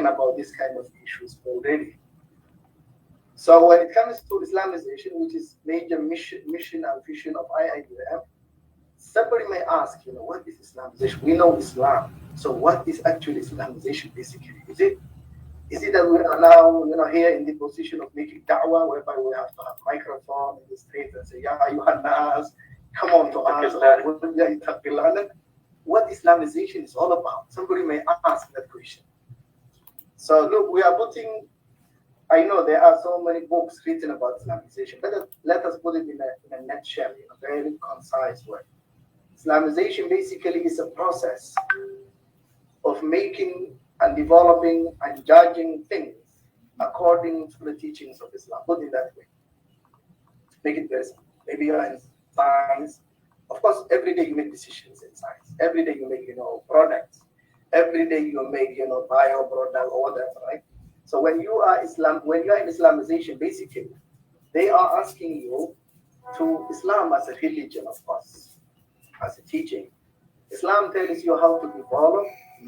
about this kind of issues already. So when it comes to Islamization, which is major mission and vision of IIUM, somebody may ask, what is Islamization? We know Islam. So what is actually Islamization basically? Is it that we are now, here in the position of making da'wah, whereby we have to have microphone in the street and say, Ya Yuhannas, come on to us. What Islamization is all about? Somebody may ask that question. So look, we are putting, I know there are so many books written about Islamization. Let us put it in a nutshell, in a very concise way. Islamization basically is a process of making and developing and judging things according to the teachings of Islam. Put it that way. Make it very simple. Maybe you're in science. Of course, every day you make decisions in science. Every day you make, products. Every day you make, bio product or whatever, right? So when you are in Islamization, basically, they are asking you to Islam as a religion, of course, as a teaching. Islam tells you how to develop,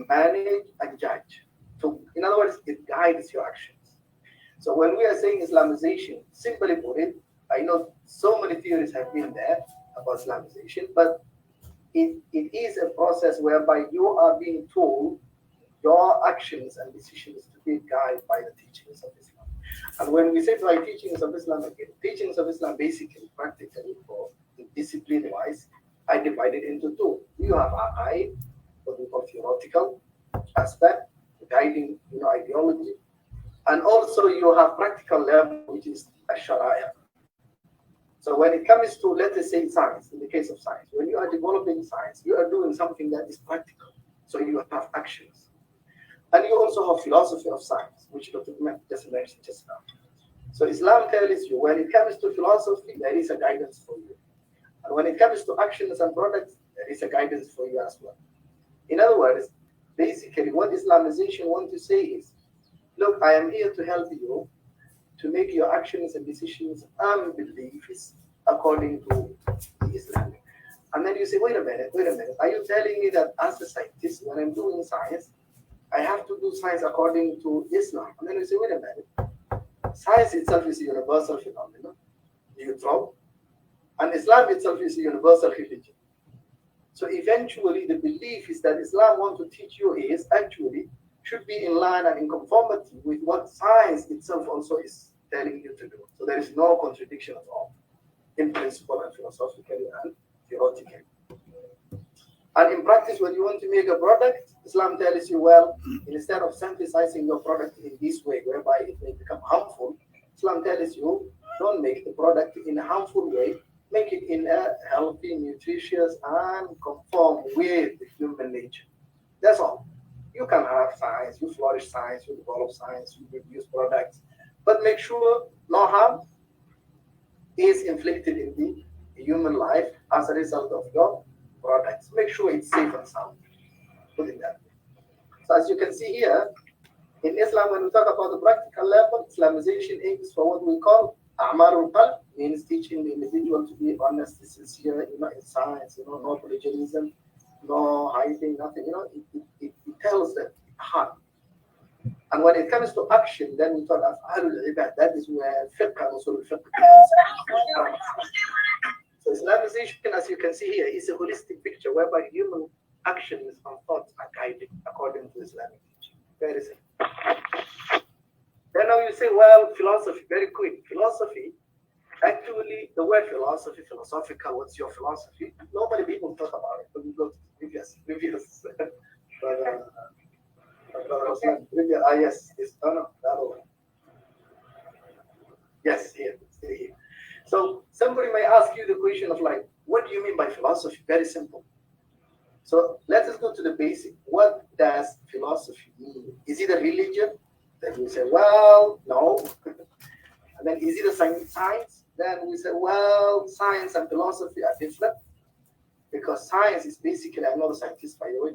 manage, and judge. So, in other words, it guides your actions. So when we are saying Islamization, simply put it, I know so many theories have been there about Islamization, but it is a process whereby you are being told your actions and decisions to be guided by the teachings of Islam. And when we say by teachings of Islam, again, teachings of Islam basically, practically, for discipline-wise, I divide it into two. You have aqaid, what we call theoretical aspect, guiding ideology, and also you have practical level, which is Shaari. So when it comes to, let us say, science, in the case of science, when you are developing science, you are doing something that is practical. So you have actions. And you also have philosophy of science, which Dr. just mentioned just now. So Islam tells you, when it comes to philosophy, there is a guidance for you. And when it comes to actions and products, there is a guidance for you as well. In other words, basically what Islamization wants to say is, look, I am here to help you to make your actions and decisions and beliefs according to the Islamic. And then you say, wait a minute, are you telling me that as a scientist, when I'm doing science, I have to do science according to Islam? And then you say, wait a minute, science itself is a universal phenomenon. You throw. And Islam itself is a universal religion. So eventually the belief is that Islam wants to teach you is actually should be in line and in conformity with what science itself also is telling you to do. So there is no contradiction at all in principle and philosophically and theoretically. And in practice, when you want to make a product, Islam tells you, well, instead of synthesizing your product in this way, whereby it may become harmful, Islam tells you, don't make the product in a harmful way, make it in a healthy, nutritious, and conform with the human nature. That's all. You can have science, you flourish science, you develop science, you produce products, but make sure no harm is inflicted in the human life as a result of your products. Make sure it's safe and sound. Put it that way. So as you can see here, in Islam, when we talk about the practical level, Islamization aims for what we call Amarul Qalb, means teaching the individual to be honest, sincere, in science, no plagiarism, no hiding, nothing, it tells the heart. And when it comes to action, then we talk of Ahlul Ibad. That is where fiqh and usul fiqh comes. So Islamization, as you can see here, is a holistic picture whereby human actions and thoughts are guided according to Islamic teaching. Very simple. Then now you say, well, philosophy, very quick. Philosophy, actually, the word philosophy, philosophical, what's your philosophy? Nobody people talk about it, but we go to previous. Yes, it's the other one. Yes, here. So somebody may ask you the question of like, what do you mean by philosophy? Very simple. So let us go to the basic. What does philosophy mean? Is it a religion? Then we say, well, no. And then is it a science? Then we say, well, science and philosophy are different. Because science is basically, I'm not a scientist, by the way,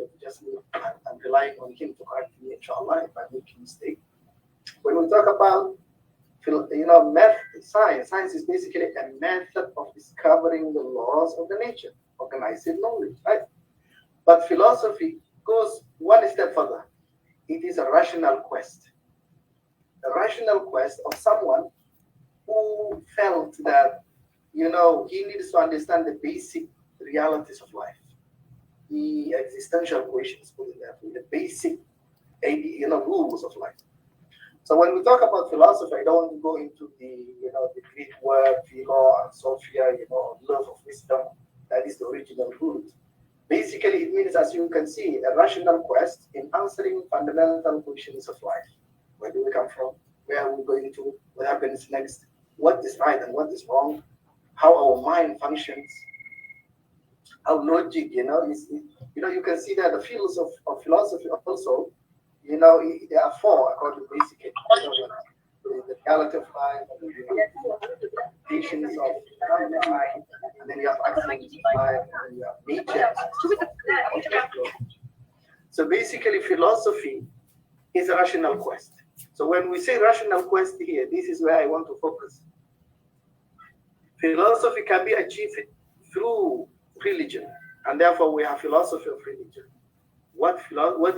I'm relying on him to correct me, inshallah, if I make a mistake. When we talk about, science is basically a method of discovering the laws of the nature, organized knowledge, right? But philosophy goes one step further. it is a rational quest. A rational quest of someone who felt that, he needs to understand the basic realities of life, the existential questions, put it that way, the basic, rules of life. So when we talk about philosophy, I don't want to go into the Greek word, philo and sophia, love of wisdom. That is the original root. Basically, it means, as you can see, a rational quest in answering fundamental questions of life. Where do we come from? Where are we going to? What happens next? What is right and what is wrong? How our mind functions? How logic, you can see that the fields of philosophy also, there are four according to basically. The reality of life, and the patience of mind, and then you have accidents of life, and you have nature. So basically, philosophy is a rational quest. So when we say rational quest here, this is where I want to focus. Philosophy can be achieved through religion, and therefore we have philosophy of religion. What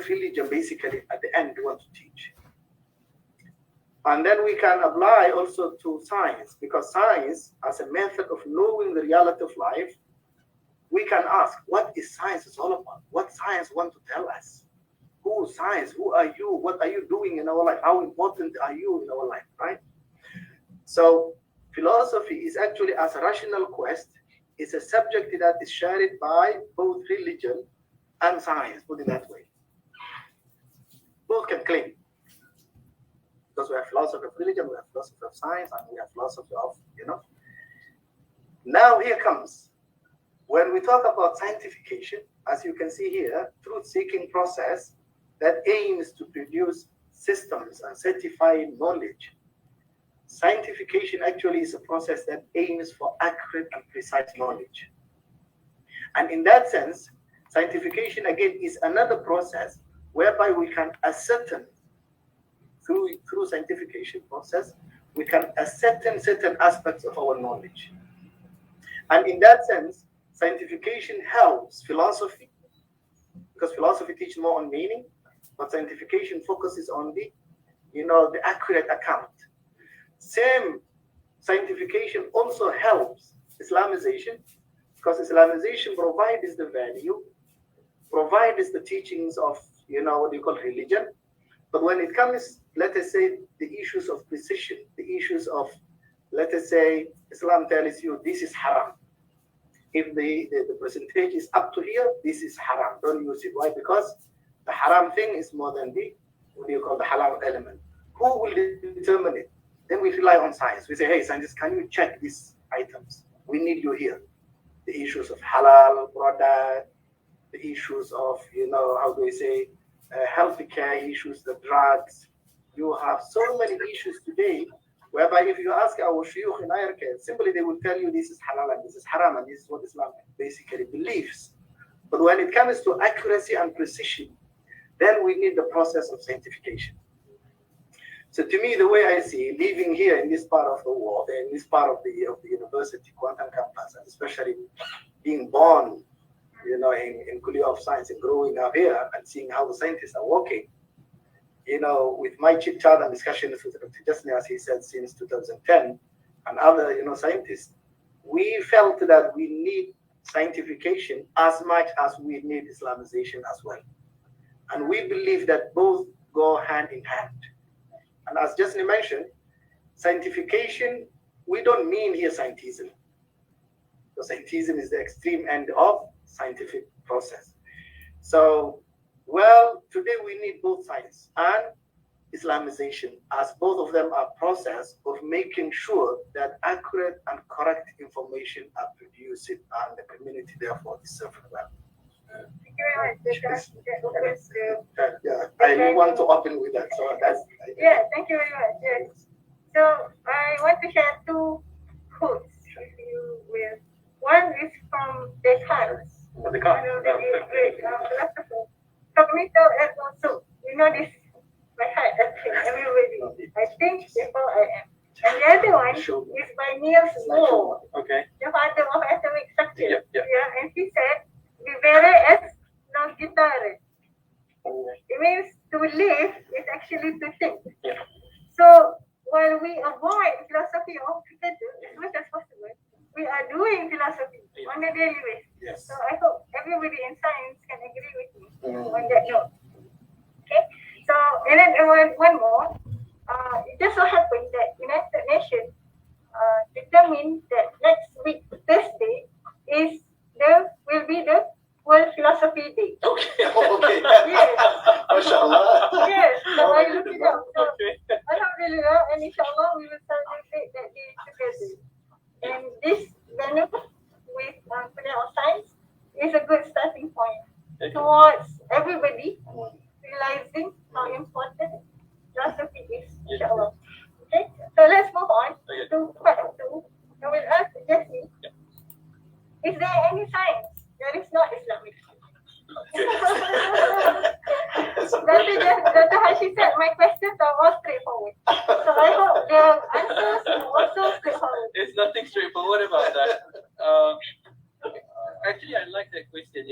religion basically at the end want to teach. And then we can apply also to science, because science, as a method of knowing the reality of life, we can ask, what is science is all about? What science want to tell us? Who is science? Who are you? What are you doing in our life? How important are you in our life, right? So philosophy is actually, as a rational quest, is a subject that is shared by both religion and science, put it that way. Both can claim. Because we have philosophy of religion, we have philosophy of science, and we have philosophy of, Now here comes, when we talk about scientification, as you can see here, truth-seeking process that aims to produce systems and certify knowledge. Scientification actually is a process that aims for accurate and precise knowledge. And in that sense, scientification again is another process whereby we can ascertain through scientification process, we can ascertain certain aspects of our knowledge. And in that sense, scientification helps philosophy, because philosophy teaches more on meaning, but scientification focuses on the, the accurate account. Same, scientification also helps Islamization, because Islamization provides the value, provides the teachings of, what you call religion. But when it comes, let us say, the issues of precision, the issues of, let us say, Islam tells you this is haram. If the percentage is up to here, this is haram. Don't use it. Why? Because the haram thing is more than the, what do you call, the halal element. Who will determine it? Then we rely on science. We say, hey, scientists, can you check these items? We need you here. The issues of halal product, the issues of, how do we say, healthcare issues, the drugs. You have so many issues today, whereby if you ask our shuyukh in higher care, simply they will tell you this is halal and this is haram and this is what Islam basically believes. But when it comes to accuracy and precision, then we need the process of scientification. So to me, the way I see living here in this part of the world, in this part of the university, Kuantan campus, and especially being born, in Kulliyyah of Science and growing up here and seeing how the scientists are working, with my chit chat and discussions with Dr. Jesni, as he said, since 2010, and other, scientists, we felt that we need scientification as much as we need Islamization as well. And we believe that both go hand in hand. And as Jesni mentioned, scientification, we don't mean here scientism. So scientism is the extreme end of scientific process. So, well, today we need both science and Islamization, as both of them are process of making sure that accurate and correct information are produced and the community therefore is served well. Thank you very much. I want to open with that. So that's thank you very much. Yes. So I want to share two quotes with you. One is from Descartes. The great philosopher. Cognitor ergo sum. This by heart. Everybody. I think before I am. And the other one is by Niels Bohr, the father of atomic structure. And he said, "Vivere est non citare." It means to live is actually to think. Yeah. So while we avoid philosophy of as much as possible, we are doing philosophy on a daily basis. Yes. So I hope everybody in science can agree with me on that note. Okay. So and then one more. It just so happened that United Nations determined that next week Thursday will be the World Philosophy Day. Okay. Okay. Yes. MashaAllah. Yes. So I looked it up. So Okay. Alhamdulillah, and inshallah we will celebrate that day together. And this venue with Kulliyyah of Science is a good starting point towards everybody realizing how important philosophy is, inshallah. Okay, so let's move on to part 2. I will ask Jesni, is there any science that is not Islamic? Dr. Hashi said my questions are all straightforward. So I hope the answers are also straightforward. There's nothing straightforward about that. Actually, I like that question.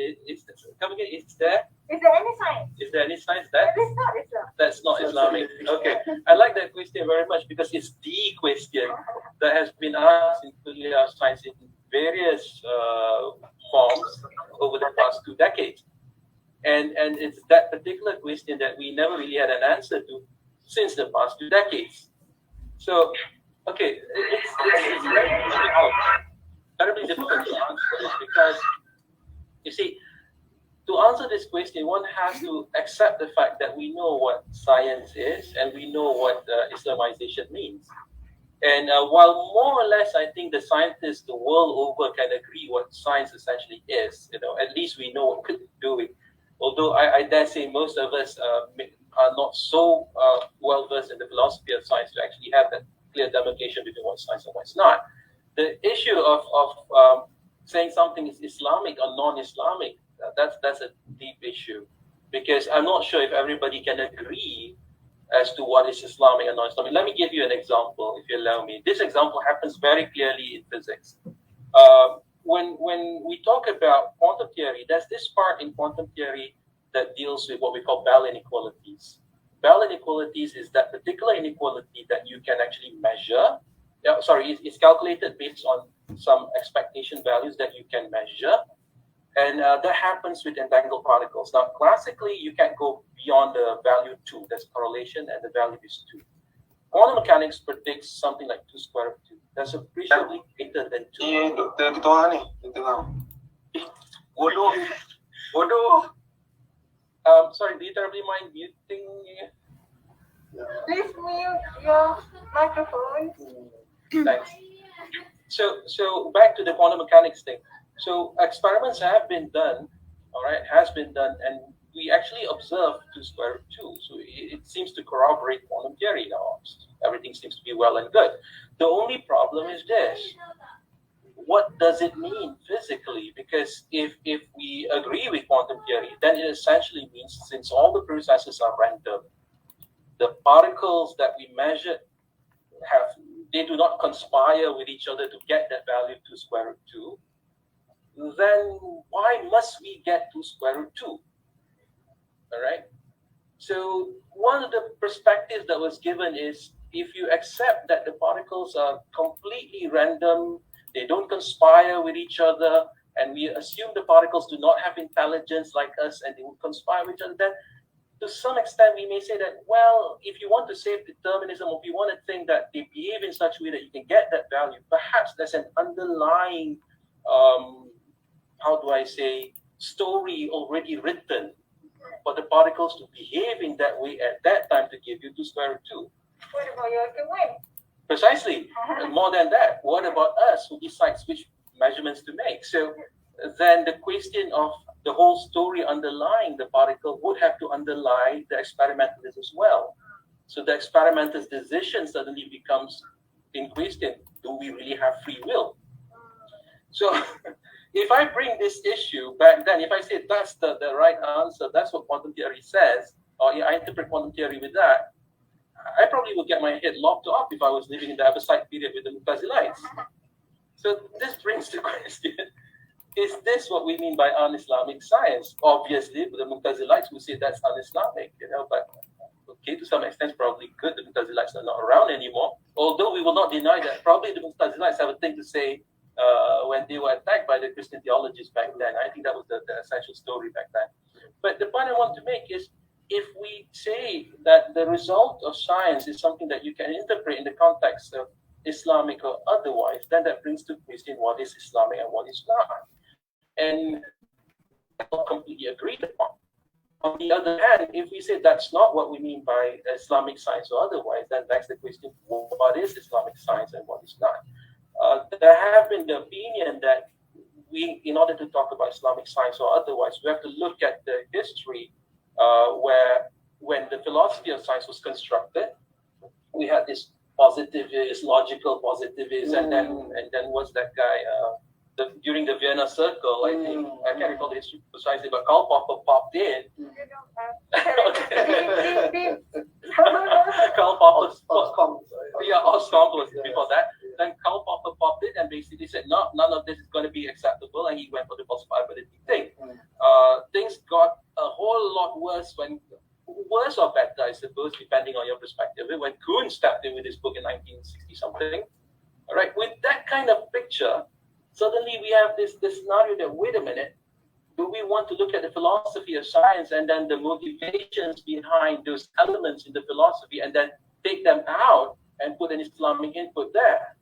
Come again, is there any science any science that that is not Islam? that's not Islamic? Okay, I like that question very much because it's the question that has been asked in Kulliyyah Science in various forms over the past 2 decades. And it's that particular question that we never really had an answer to since the past 2 decades. So, okay, it's very difficult, terribly difficult to answer this because, you see, to answer this question, one has to accept the fact that we know what science is and we know what Islamization means. And while more or less, I think the scientists the world over can agree what science essentially is, at least we know what we're doing. Although I dare say most of us are not so well versed in the philosophy of science to actually have that clear demarcation between what's science and what's not. The issue of saying something is Islamic or non-Islamic, that's a deep issue, because I'm not sure if everybody can agree as to what is Islamic and non-Islamic. Let me give you an example, if you allow me. This example happens very clearly in physics. When we talk about quantum theory, there's this part in quantum theory that deals with what we call Bell inequalities. Bell inequalities is that particular inequality that you can actually measure. It's calculated based on some expectation values that you can measure. And that happens with entangled particles. Now, classically, you can't go beyond the value 2. That's correlation, and the value is 2. Quantum mechanics predicts something like 2 square root 2. That's appreciably greater than 2. Sorry, do you terribly mind muting? Please mute your microphone. Thanks. So back to the quantum mechanics thing. So experiments have been done, and we actually observed 2 square root 2. So it seems to corroborate quantum theory now. Everything seems to be well and good. The only problem is this. What does it mean physically? Because if we agree with quantum theory, then it essentially means since all the processes are random, the particles that we measure they do not conspire with each other to get that value 2 square root 2. Then why must we get 2 square root 2? All right. So one of the perspectives that was given is if you accept that the particles are completely random, they don't conspire with each other, and we assume the particles do not have intelligence like us and they will conspire with each other, then to some extent we may say that, well, if you want to save determinism, or if you want to think that they behave in such a way that you can get that value, perhaps there's an underlying story already written for the particles to behave in that way at that time to give you 2 square root 2. What about your win? Precisely. More than that, what about us who decides which measurements to make? So then the question of the whole story underlying the particle would have to underlie the experimentalist as well. So the experimental's decision suddenly becomes in question. Do we really have free will? So if I bring this issue back then, if I say that's the right answer, that's what quantum theory says, or I interpret quantum theory with that, I probably would get my head locked up if I was living in the Abbasid period with the Mu'tazilites. So this brings the question, is this what we mean by un-Islamic science? Obviously, the Mu'tazilites will say that's un-Islamic, but okay, to some extent, probably good. The Mu'tazilites are not around anymore. Although we will not deny that probably the Mu'tazilites have a thing to say when they were attacked by the Christian theologians back then. I think that was the essential story back then. But the point I want to make is, if we say that the result of science is something that you can interpret in the context of Islamic or otherwise, then that brings to question what is Islamic and what is not. And not completely agreed upon. On the other hand, if we say that's not what we mean by Islamic science or otherwise, then that's the question, what is Islamic science and what is not? There have been the opinion that we, in order to talk about Islamic science or otherwise, we have to look at the history where when the philosophy of science was constructed, we had this positivist, logical positivist, and then what's that guy? During the Vienna Circle, I think, I can't recall the history precisely, but Karl Popper popped in. Karl Popper, Oscom was before that. Then Karl Popper popped in and basically said, no, none of this is going to be acceptable, and he went for the falsifiability thing. Things got a whole lot worse worse or better, I suppose, depending on your perspective, when Kuhn stepped in with his book in 1960-something. All right, with that kind of picture, suddenly we have this scenario that, wait a minute, do we want to look at the philosophy of science and then the motivations behind those elements in the philosophy and then take them out and put an Islamic input there?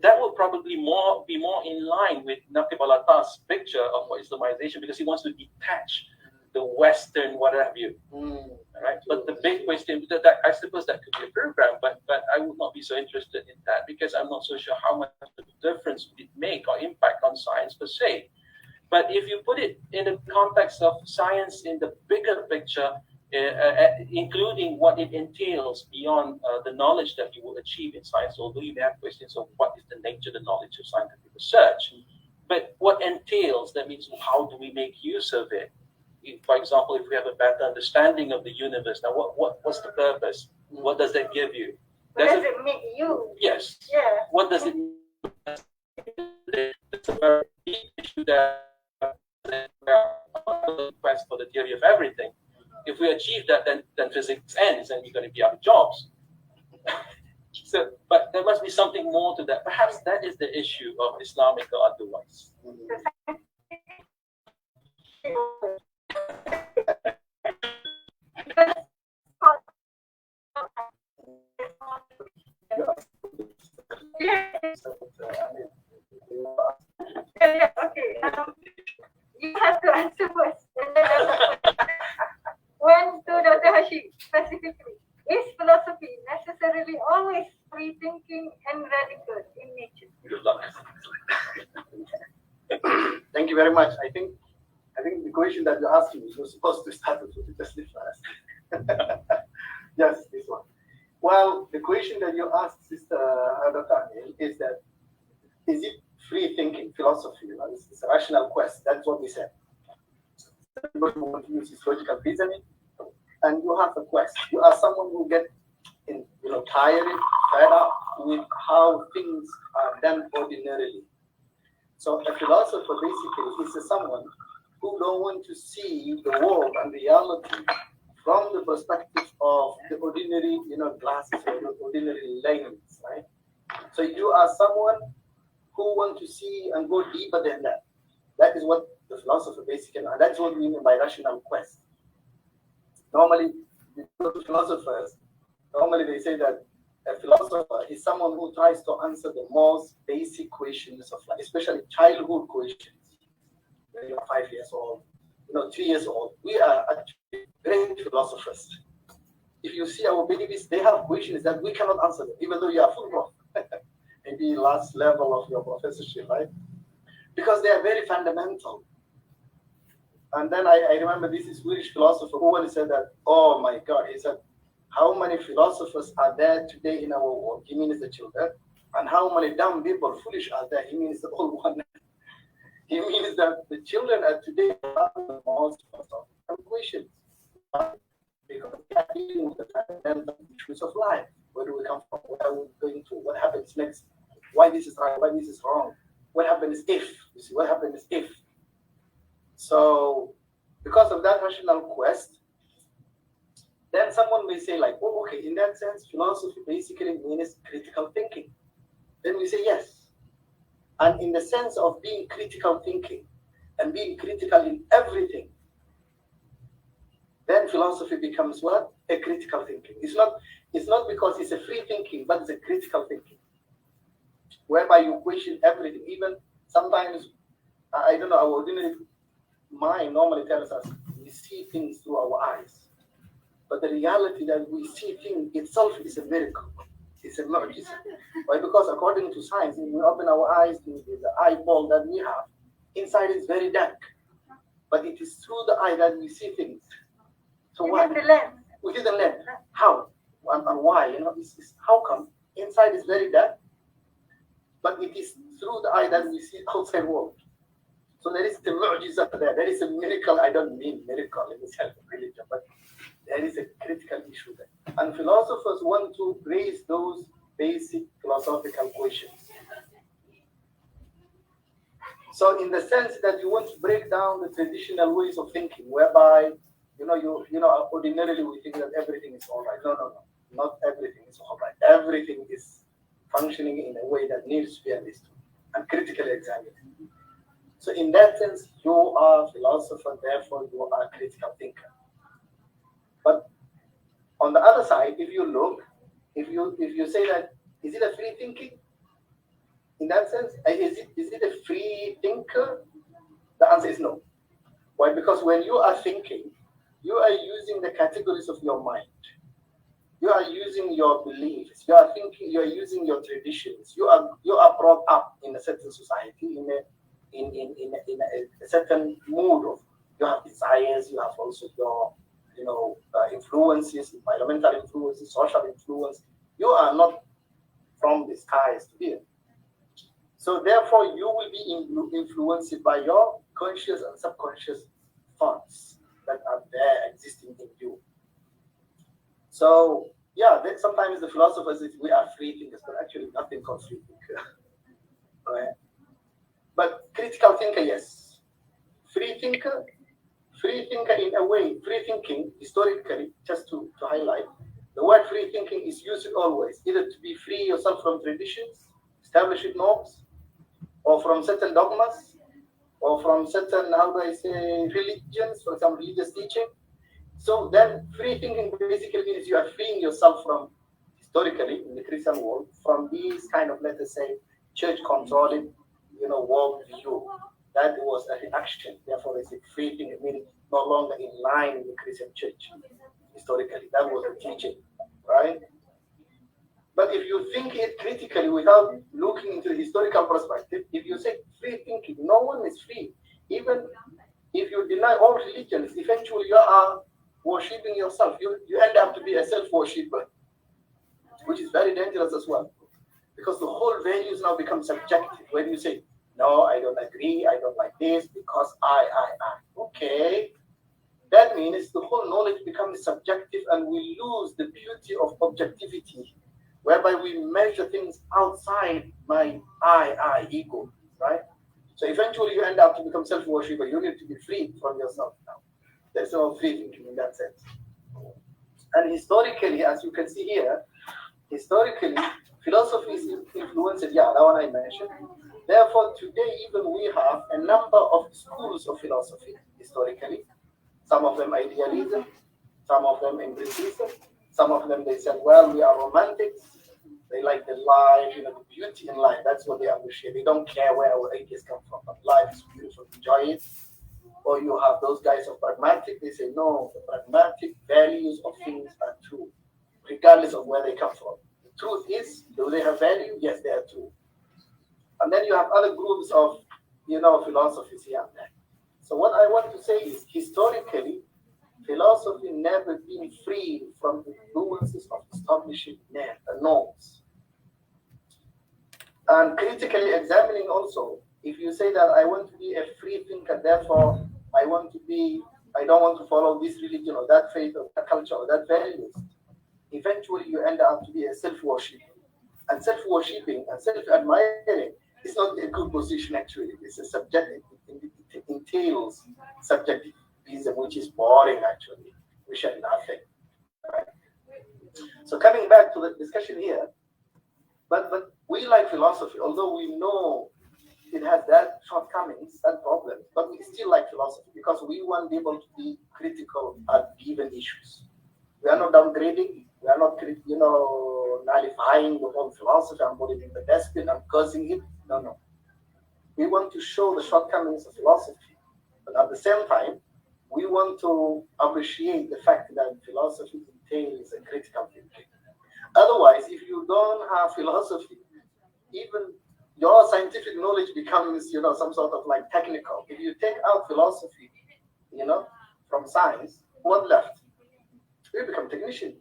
That would probably be more in line with Naqib al-Attah's picture of what Islamization, because he wants to detach the Western what have you. Right? But the big question, that I suppose that could be a program, but I would not be so interested in that, because I'm not so sure how much of a difference would it make or impact on science per se. But if you put it in the context of science in the bigger picture, including what it entails beyond the knowledge that you will achieve in science, although you may have questions of what is the nature of the knowledge of scientific research, but what entails, that means how do we make use of it? For example, if we have a better understanding of the universe, now what's the purpose? What does that give you? What does it make you? Yes. Yeah. What does it mean? It's a very deep issue that quest for the theory of everything. If we achieve that, then physics ends and we're going to be out of jobs. So, but there must be something more to that. Perhaps that is the issue of Islamic or otherwise. Okay. You have to answer first. When to Dr. Hashi specifically, is philosophy necessarily always free thinking and radical in nature? Good luck. Thank you very much. I think the question that you're asking is you're supposed to start with just first. Yes, this one. Well, the question that you asked, Sister Dr. Anil, is that, is it free thinking philosophy? It's a rational quest. That's what we said. You want to use logical reasoning, and you have a quest. You are someone who get tired, fed up with how things are done ordinarily. So a philosopher basically is someone who don't want to see the world and reality from the perspective of the ordinary, glasses or the ordinary lens, right? So you are someone who want to see and go deeper than that. That is what the philosopher basically, and that's what we mean by rational quest. Normally, philosophers, they say that a philosopher is someone who tries to answer the most basic questions of life, especially childhood questions. When you're 5 years old, 3 years old, we are actually great philosophers. If you see our babies, they have questions that we cannot answer them, even though you are full prof. Maybe last level of your professorship, right? Because they are very fundamental. And then I remember this Swedish philosopher who once said that, oh my God, he said, how many philosophers are there today in our world? He means the children. And how many dumb people, foolish are there? He means the old one. He means that the children are today are the most questions. Because they are dealing with the fundamental issues of life. Where do we come from? Where are we going to? What happens next? Why this is right? Why this is wrong? What happens if? You see, what happens if? So, because of that rational quest, then someone may say like, oh, okay, in that sense, philosophy basically means critical thinking. Then we say yes. And in the sense of being critical thinking and being critical in everything, then philosophy becomes what? A critical thinking. It's not because it's a free thinking, but it's a critical thinking, whereby you question everything. Even sometimes, I don't know, our ordinary mind normally tells us we see things through our eyes. But the reality that we see things itself is a miracle. It's a mu'jiza. Why? Because according to science, when we open our eyes to the eyeball that we have, inside is very dark. But it is through the eye that we see things. So why? The lens. Within the lens. How? And why? You know, how come inside is very dark, but it is through the eye that we see outside world. So there is the mu'jiza there. There is a miracle. I don't mean miracle in the sense of religion, but there is a critical issue there. And philosophers want to raise those basic philosophical questions. So in the sense that you want to break down the traditional ways of thinking, whereby ordinarily we think that everything is all right. No. Not everything is all right. Everything is functioning in a way that needs to be understood and critically examined. So in that sense, you are a philosopher, therefore you are a critical thinker. But on the other side, if you look, if you say that, is it a free thinking? In that sense, is it a free thinker? The answer is no. Why? Because when you are thinking, you are using the categories of your mind. You are using your beliefs. You are thinking. You are using your traditions. You are brought up in a certain society, in a certain mood of. You have desires. You have also your influences, environmental influences, social influence. You are not from the skies to here. So therefore, you will be influenced by your conscious and subconscious thoughts that are there existing in you. So yeah, then sometimes the philosophers say we are free thinkers, but actually nothing called free thinker. Right? But critical thinker, yes. Free thinker in a way, free thinking historically, just to highlight, the word free thinking is used always, either to be free yourself from traditions, established norms, or from certain dogmas, or from certain, religions, for example, religious teaching. So then free thinking basically means you are freeing yourself from, historically, in the Christian world, from these kind of, let us say, church-controlling, world view. That was a reaction. Therefore, it's a free thinking, meaning no longer in line with the Christian church. Historically, that was a teaching, right? But if you think it critically without looking into the historical perspective, if you say free thinking, no one is free. Even if you deny all religions, eventually you are worshipping yourself. You end up to be a self-worshipper, which is very dangerous as well. Because the whole values now become subjective. When you say, no, I don't agree, I don't like this, because I. Okay. That means the whole knowledge becomes subjective and we lose the beauty of objectivity, whereby we measure things outside my ego, right? So eventually you end up to become self-worshipper. You need to be free from yourself now. There's no free thinking in that sense. And historically, as you can see here, philosophy is influenced, that one I mentioned. Therefore, today even we have a number of schools of philosophy, historically. Some of them idealism, some of them empiricism, some of them they said, well, we are romantics. They like the life, the beauty in life. That's what they appreciate. They don't care where our ideas come from, but life is beautiful, enjoy it. Or you have those guys of pragmatic, they say, no, the pragmatic values of things are true, regardless of where they come from. The truth is, do they have value? Yes, they are true. And then you have other groups of, philosophies here and there. So what I want to say is, historically, philosophy never been free from influences of establishing norms. And critically examining also, if you say that I want to be a free thinker, therefore I don't want to follow this religion or that faith or that culture or that values, eventually you end up to be a self-worshipper. And self-worshipping and self-admiring is not a good position actually. It's a subjective. It entails subjectivism, which is boring actually. We should nothing. Right? So coming back to the discussion here, but we like philosophy, although we know it has that shortcomings, that problems, but we still like philosophy because we want people to be critical at given issues. We are not downgrading. We are not, nullifying the whole philosophy and putting it in the dustbin and cursing it. No. We want to show the shortcomings of philosophy, but at the same time, we want to appreciate the fact that philosophy entails a critical thinking. Otherwise, if you don't have philosophy, even your scientific knowledge becomes, some sort of like technical. If you take out philosophy, from science, what left? You become technician.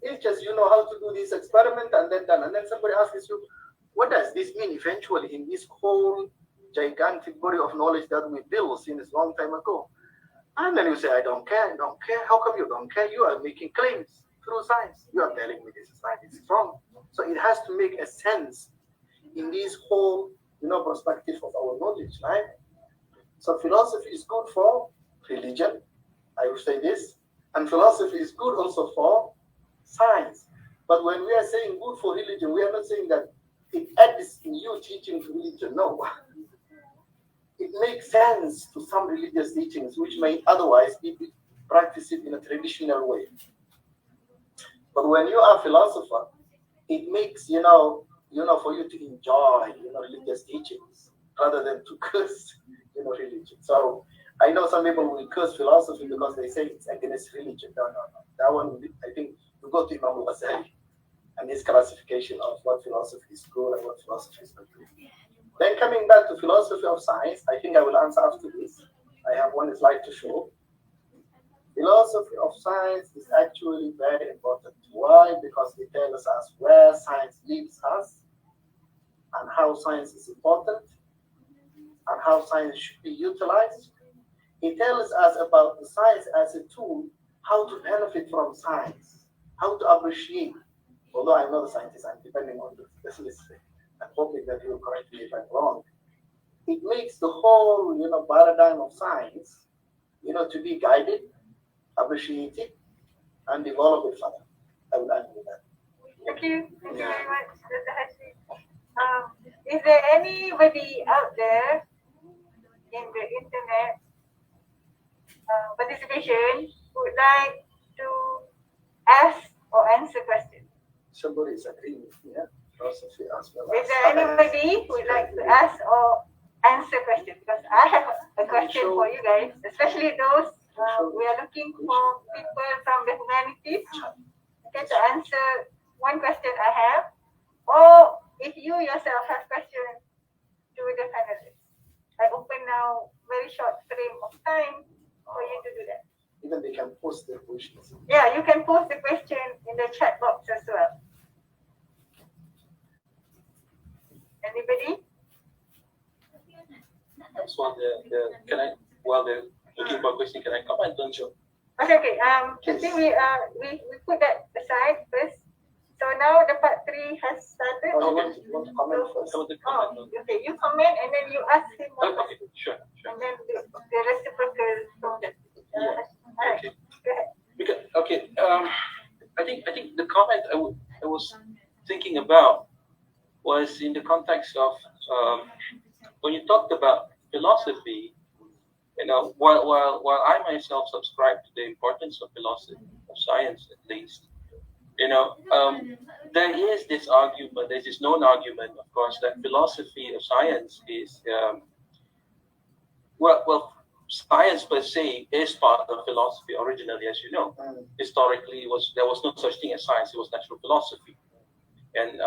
It's just you know how to do this experiment and then done. And then somebody asks you, what does this mean eventually in this whole gigantic body of knowledge that we built since a long time ago? And then you say, I don't care. How come you don't care? You are making claims through science. You are telling me this is right, it's wrong. So it has to make a sense in this whole, perspective of our knowledge, right? So philosophy is good for religion, I would say this, and philosophy is good also for science. But when we are saying good for religion, we are not saying that it adds new teaching to religion. No. It makes sense to some religious teachings which may otherwise be practiced in a traditional way. But when you are a philosopher, it makes, for you to enjoy, religious teachings rather than to curse, religion. So I know some people will curse philosophy because they say it's against religion. No. That one, I think, you go to Imam al-Ghazali and his classification of what philosophy is good and what philosophy is not good. Then coming back to philosophy of science, I think I will answer after this. I have one slide to show. Philosophy of science is actually very important. Why? Because it tells us where science leads us and how science is important and how science should be utilized. It tells us about the science as a tool, how to benefit from science, how to appreciate. Although I'm not a scientist, I'm depending on the specialist. I'm hoping that you will correct me if I'm wrong. It makes the whole, paradigm of science, to be guided, appreciated, and develop it further. I would argue with that. Thank you very much, Dr. Hashi. Is there anybody out there in the internet participation who would like to ask or answer questions? Somebody is agreeing with me. Is there anybody who would like to ask or answer questions? Because I have a question for you guys, especially those we are looking for people from the humanities to answer one question I have, or if you yourself have questions to the panelists. I open now very short frame of time for you to do that. Even they can post their questions. Yeah, you can post the question in the chat box as well. Anybody? So they're looking for a question, can I comment on you? Okay. I think we put that aside first. So now the part 3 has started. Okay. You want to comment first? Okay. You comment and then you ask him more Okay, questions. sure. And then the reciprocal from that. Okay. Go ahead. Because, I think the comment I was thinking about was in the context of when you talked about philosophy. While I myself subscribe to the importance of philosophy, of science at least, there is this argument, there's this known argument, of course, that philosophy of science is, science per se is part of philosophy originally, as you know. Historically, there was no such thing as science, it was natural philosophy. And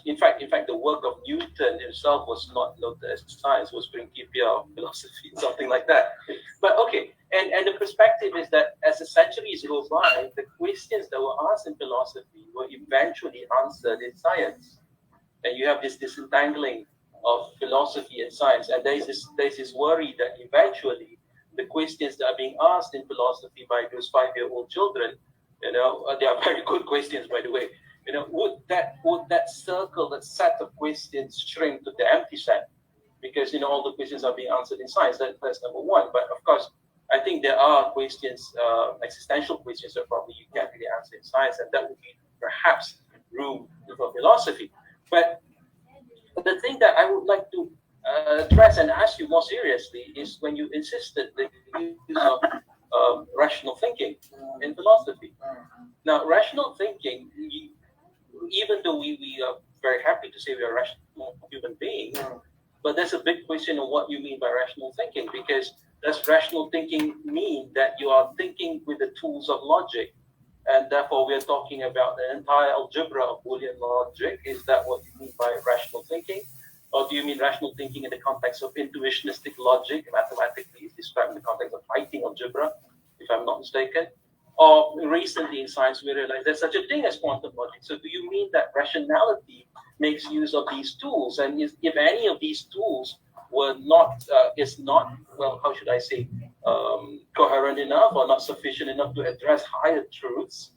in fact, the work of Newton himself was not noted as science, was Principia of philosophy, something like that. But okay, and the perspective is that as the centuries go by, the questions that were asked in philosophy were eventually answered in science. And you have this disentangling of philosophy and science, and there's this worry that eventually the questions that are being asked in philosophy by those 5-year-old children, they are very good questions, by the way. would that circle, that set of questions shrink to the empty set? Because all the questions are being answered in science. That's number one. But of course, I think there are questions, existential questions that probably you can't really answer in science, and that would be perhaps room for philosophy. But the thing that I would like to address and ask you more seriously is when you insisted the use of rational thinking in philosophy. Now, rational thinking, even though we are very happy to say we are rational human beings, but there's a big question of what you mean by rational thinking, because does rational thinking mean that you are thinking with the tools of logic? And therefore, we are talking about the entire algebra of Boolean logic. Is that what you mean by rational thinking? Or do you mean rational thinking in the context of intuitionistic logic? Mathematically, it's described in the context of fighting algebra, if I'm not mistaken. Or recently in science, we realized there's such a thing as quantum logic. So do you mean that rationality makes use of these tools? And if any of these tools is not, well, how should I say, coherent enough or not sufficient enough to address higher truths,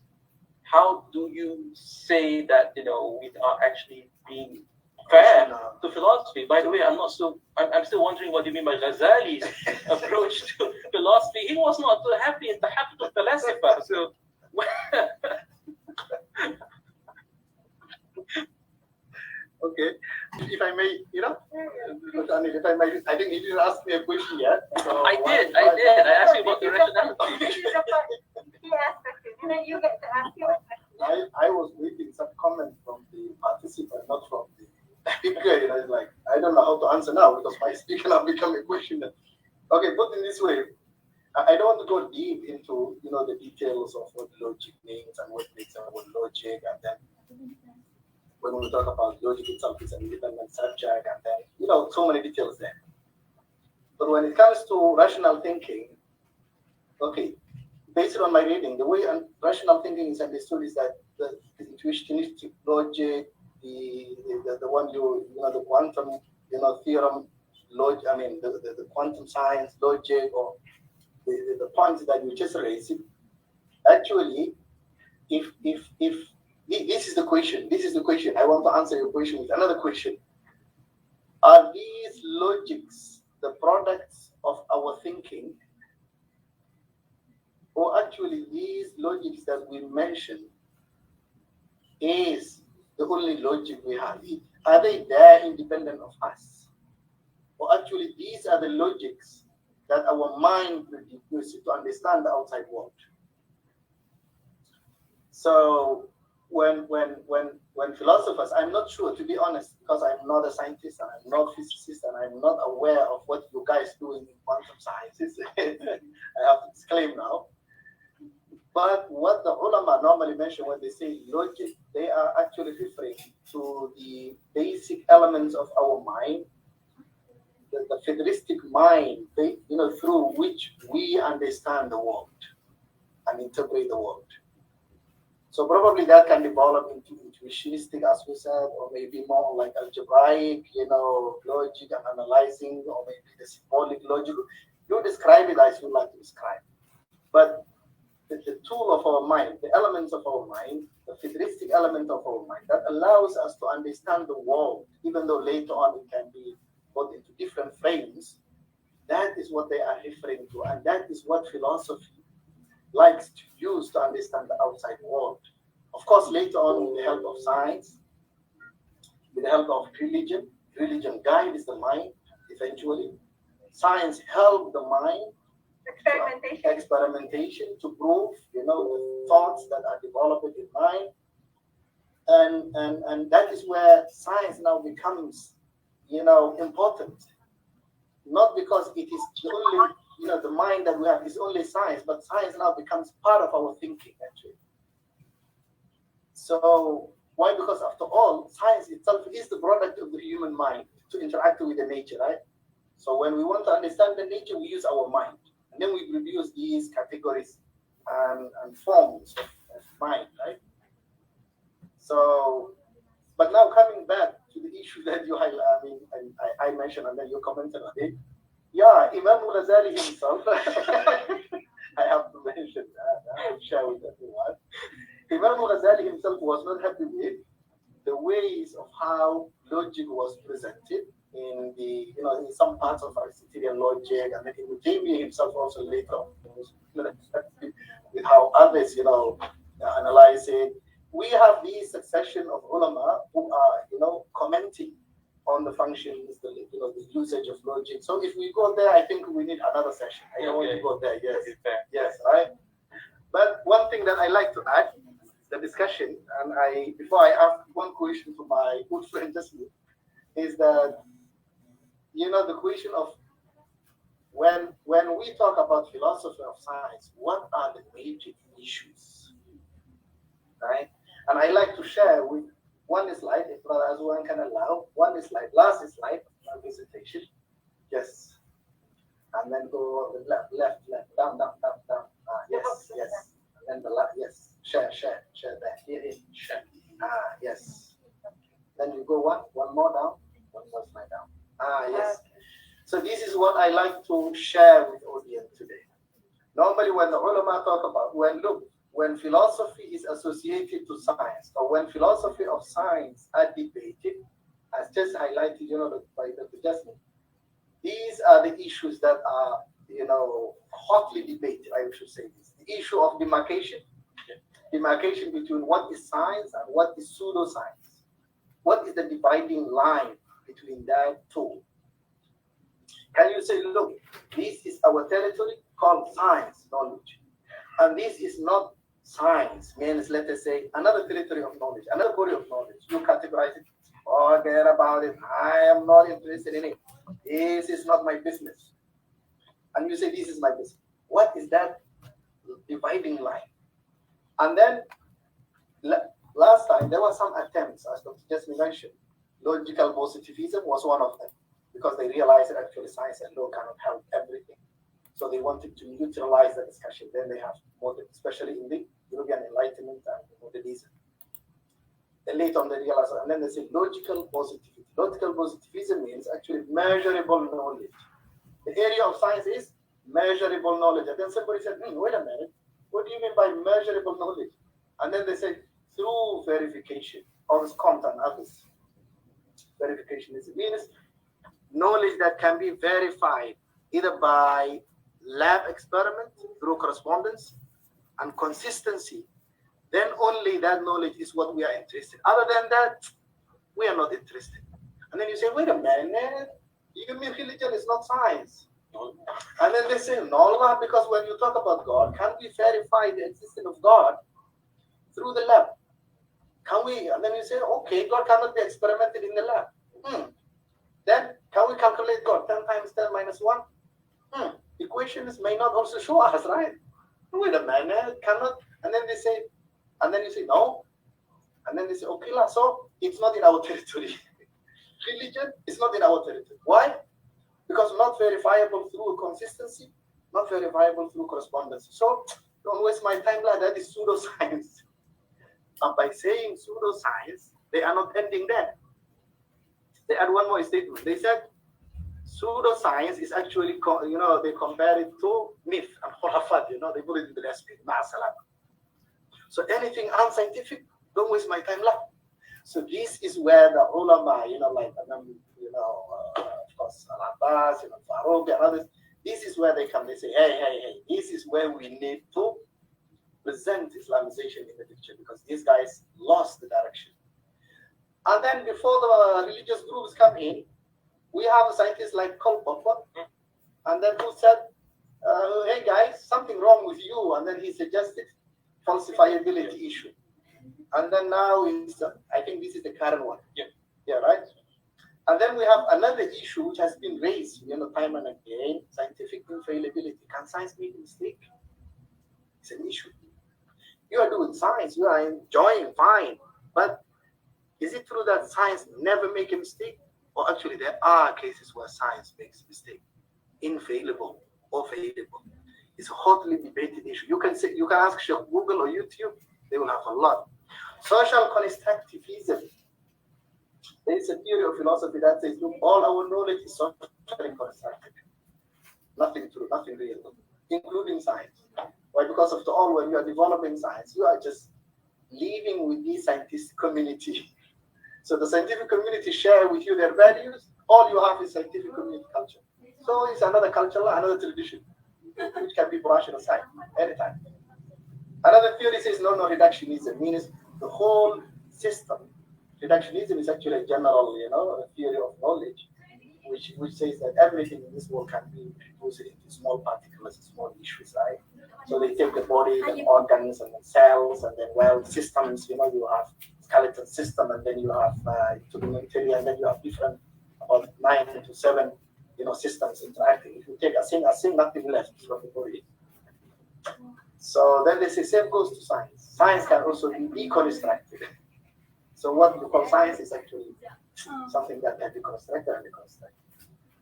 how do you say that, we are actually being fair to philosophy? By the way, I'm still wondering what you mean by Ghazali's approach to philosophy. He was not too happy in the habit of philosopher. So, okay, if I may, Anil, if I may, I think you didn't ask me a question yet. So I did. I asked you about the rationality. He asked question. You get to ask your question. I was waiting some comment from the participant, not from the speaker. It's like, I don't know how to answer now because my speaker now become a questioner. Okay, put in this way, I don't want to go deep into, the details of what logic means and what makes our logic, and then when we talk about logic itself, it's an independent subject, and then, so many details there. But when it comes to rational thinking, okay, based on my reading, the way rational thinking is understood is that the intuitionistic logic, the one the quantum, theorem logic, the quantum science logic, or the points that you just raised, actually, if this is the question. I want to answer your question with another question. Are these logics the products of our thinking, or actually these logics that we mentioned is the only logic we have? Are they there independent of us? Or actually these are the logics that our mind produces to understand the outside world? So when philosophers, I'm not sure, to be honest, because I'm not a scientist and I'm not a physicist and I'm not aware of what you guys do in quantum sciences. I have to disclaim now. But what the ulama normally mention when they say logic, they are actually referring to the basic elements of our mind, the fidelistic mind, through which we understand the world and interpret the world. So probably that can develop into intuitionistic, as we said, or maybe more like algebraic, logic and analyzing, or maybe the symbolic logic. You describe it as you like to describe. But the tool of our mind, the elements of our mind, the fidelistic element of our mind, that allows us to understand the world, even though later on it can be put into different frames. That is what they are referring to, and that is what philosophy likes to use to understand the outside world. Of course, later on, with the help of science, with the help of religion guides the mind eventually. Science helps the mind. Experimentation to prove, the thoughts that are developed in mind. And that is where science now becomes, important. Not because it is the only, the mind that we have is only science, but science now becomes part of our thinking, actually. So, why? Because after all, science itself is the product of the human mind to interact with the nature, right? So when we want to understand the nature, we use our mind. And then we produce these categories and forms of mind, right? So, but now coming back to the issue that you highlighted, I mentioned and then you commented on it. Yeah, Imam Ghazali himself, I have to mention that, I'll share with everyone. Imam Ghazali himself was not happy with the ways of how logic was presented in the, in some parts of Aristotelian logic, and then Ibn Taymiyyah himself also later on was not happy with how others, analyze it. We have this succession of ulama who are, commenting on the functions, the usage of logic. So if we go there, I think we need another session. I don't want to go there. Yes, yes, right. But one thing that I like to add, the discussion, and before I ask one question to my good friend Jesni, is that the question of when we talk about philosophy of science, what are the major issues, right? And I like to share with one slide, if Brother Azura can allow, one slide, last slide, my presentation, yes, and then go left, down, yes, and then the left, yes, share that, here, share, yes, then you go one more down, one more slide down, yes. So this is what I like to share with the audience today. Normally when the ulama talk about, when philosophy is associated to science, or when philosophy of science are debated, as just highlighted, by Dr. Jesni, these are the issues that are, hotly debated, I should say this. The issue of demarcation between what is science and what is pseudoscience. What is the dividing line between that two? Can you say, look, this is our territory called science, knowledge, and this is not science, means, let us say, another territory of knowledge, another body of knowledge. You categorize it, forget about it, I am not interested in it. This is not my business. And you say, this is my business. What is that dividing line? And then, last time, there were some attempts, as Dr. Jesni mentioned. Logical positivism was one of them, because they realized that actually science and law cannot help everything. So they wanted to neutralize the discussion. Then they have, especially in the European Enlightenment and modernism. Then later on they realized, and then they say logical positivism. Logical positivism means actually measurable knowledge. The area of science is measurable knowledge. And then somebody said, wait a minute, what do you mean by measurable knowledge? And then they said, through verification, or content others. Verification means knowledge that can be verified either by lab experiment through correspondence and consistency. Then only that knowledge is what we are interested in. Other than that, we are not interested. And then you say, wait a minute, you mean religion is not science? And then they say, no, because when you talk about God, can we verify the existence of God through the lab? Can we? And then you say, okay, God cannot be experimented in the lab. Then can we calculate God? 10 times 10 minus 1? Equations may not also show us, right? Wait a minute, cannot. And then they say, and then you say, no. And then they say, okay, so it's not in our territory. Religion is not in our territory. Why? Because not verifiable through consistency, not verifiable through correspondence. So don't waste my time, lad. That is pseudoscience. And by saying pseudoscience, they are not ending there. They add one more statement. They said pseudoscience is actually, they compare it to myth and khurafat, they put it in the dustbin. So anything unscientific, don't waste my time, lad. So this is where the ulama, of course, Al-Abbas, Farouk and others, this is where they come. They say, hey, this is where we need to present Islamization in the picture, because these guys lost the direction. And then before the religious groups come in, we have scientists like Kolpop, and then who said, hey guys, something wrong with you, and then he suggested falsifiability issue. And then now I think this is the current one. Yeah, right? And then we have another issue which has been raised, time and again, scientific infallibility. Can science make a mistake? It's an issue. You are doing science, you are enjoying, fine. But is it true that science never make a mistake? Or actually there are cases where science makes a mistake. Infallible or failable. It's a hotly debated issue. You can ask Google or YouTube, they will have a lot. Social constructivism. There is a theory of philosophy that says, look, all our knowledge is socially constructed. Nothing true, nothing real, including science. Why? Because after all, when you are developing science, you are just living with the scientific community. So the scientific community share with you their values. All you have is scientific community culture. So it's another culture, another tradition, which can be brushed aside anytime. Another theory says no, reductionism means the whole system. Reductionism is actually a general, a theory of knowledge, which says that everything in this world can be reduced into small particles, small issues, right? So they take the body, the organs, and the cells, and then systems. You have skeleton system, and then you have integumentary, and then you have different about 9 to 7, systems interacting. If you take a single, nothing left from the body. So then they say same goes to science. Science can also be deconstructed. So what we call science is actually something that can be constructed and deconstructed.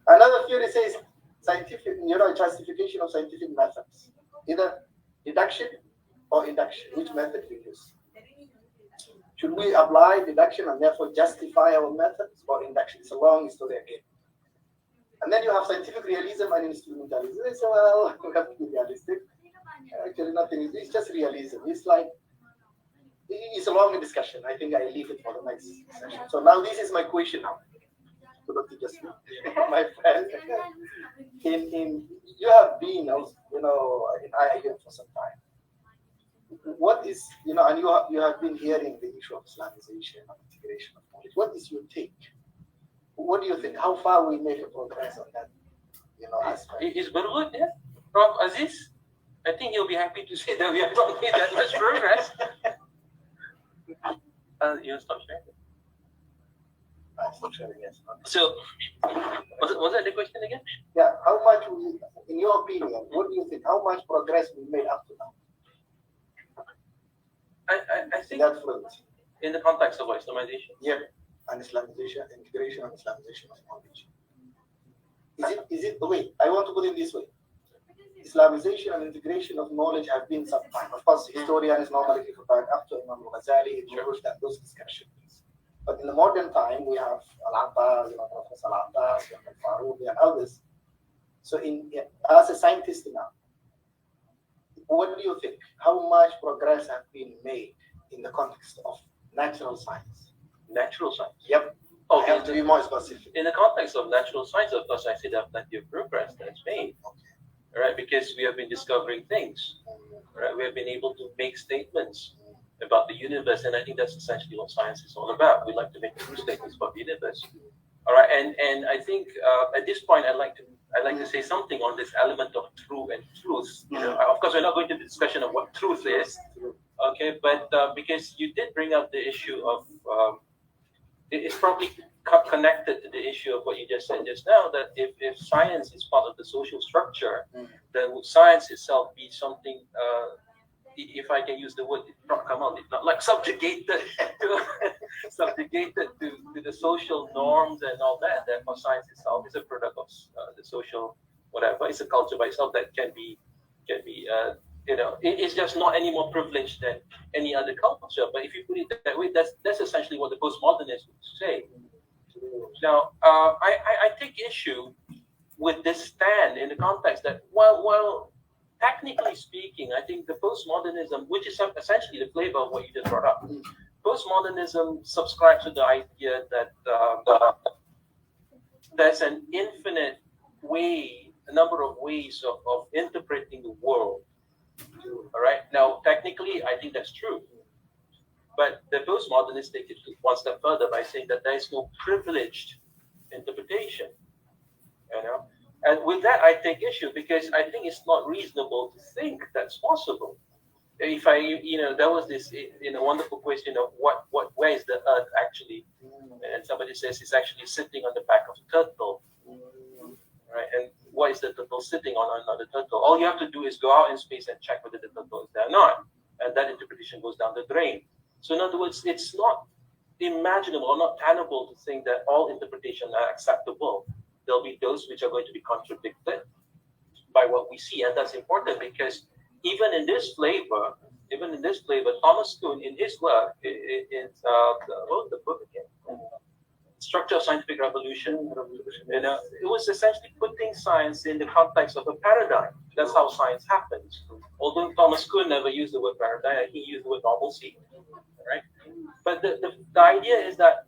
Another theory says scientific, justification of scientific methods, either deduction or induction. Which method we use? Should we apply deduction and therefore justify our methods, or induction? It's a long story again. And then you have scientific realism and instrumentalism. They say, well, we have to be realistic. Actually, nothing. It's just realism. It's like, it's a long discussion. I think I leave it for the next session. So now this is my question now to Dr. Jesni, my friend. You have been, in IIUM for some time. What is, and you have been hearing the issue of Islamization and integration of knowledge. What is your take? What do you think? How far we make a progress on that, aspect? It's very good, yeah. Prof. Aziz, I think he'll be happy to say that we have not made that much progress. You stop sharing. Stop sharing, yes. So, was that the question again? Yeah. How much, in your opinion, what do you think? How much progress we made up to now? I think that fluent. In the context of Islamization. Yeah, and Islamization, integration and Islamization of knowledge. Is it the way? I want to put it this way. Islamization and integration of knowledge have been some time. Of course, historians normally refer back up to Imam Ghazali, and those discussions. But in the modern time, we have Al-Abbas, Professor Al-Abbas, Al-Faruqi, and others. So, as a scientist now, what do you think? How much progress has been made in the context of natural science? Natural science? Yep. Okay. I have to be more specific. In the context of natural science, of course, I say there are plenty of progress that's made. Okay. Right? Because we have been discovering things. Right? We have been able to make statements about the universe, and I think that's essentially what science is all about. We like to make true statements about the universe. All right, and I think at this point, I'd like to say something on this element of true and truth. Of course, we're not going to the discussion of what truth is, okay? But because you did bring up the issue of, it's probably connected to the issue of what you just said just now, that if science is part of the social structure, then would science itself be something, if I can use the word, it's not like subjugated to the social norms and all that. Therefore, science itself is a product of the social whatever. It's a culture by itself that can be it's just not any more privileged than any other culture. But if you put it that way, that's essentially what the postmodernists would say. Now, I take issue with this stand in the context that well, technically speaking, I think the postmodernism, which is essentially the flavor of what you just brought up, postmodernism subscribes to the idea that there's an infinite way, a number of ways of interpreting the world. All right. Now, technically, I think that's true. But the postmodernists take it one step further by saying that there is no privileged interpretation. And with that, I take issue because I think it's not reasonable to think that's possible. If there was this, wonderful question of where is the Earth actually? And somebody says it's actually sitting on the back of a turtle, right? And why is the turtle sitting on another turtle? All you have to do is go out in space and check whether the turtle is there or not, and that interpretation goes down the drain. So in other words, it's not imaginable or not tenable to think that all interpretations are acceptable. There'll be those which are going to be contradicted by what we see, and that's important because even in this flavor, Thomas Kuhn in his work, what was the book again? Structure of Scientific Revolution. It was essentially putting science in the context of a paradigm. That's how science happens. Although Thomas Kuhn never used the word paradigm, he used the word normalcy. But the idea is that,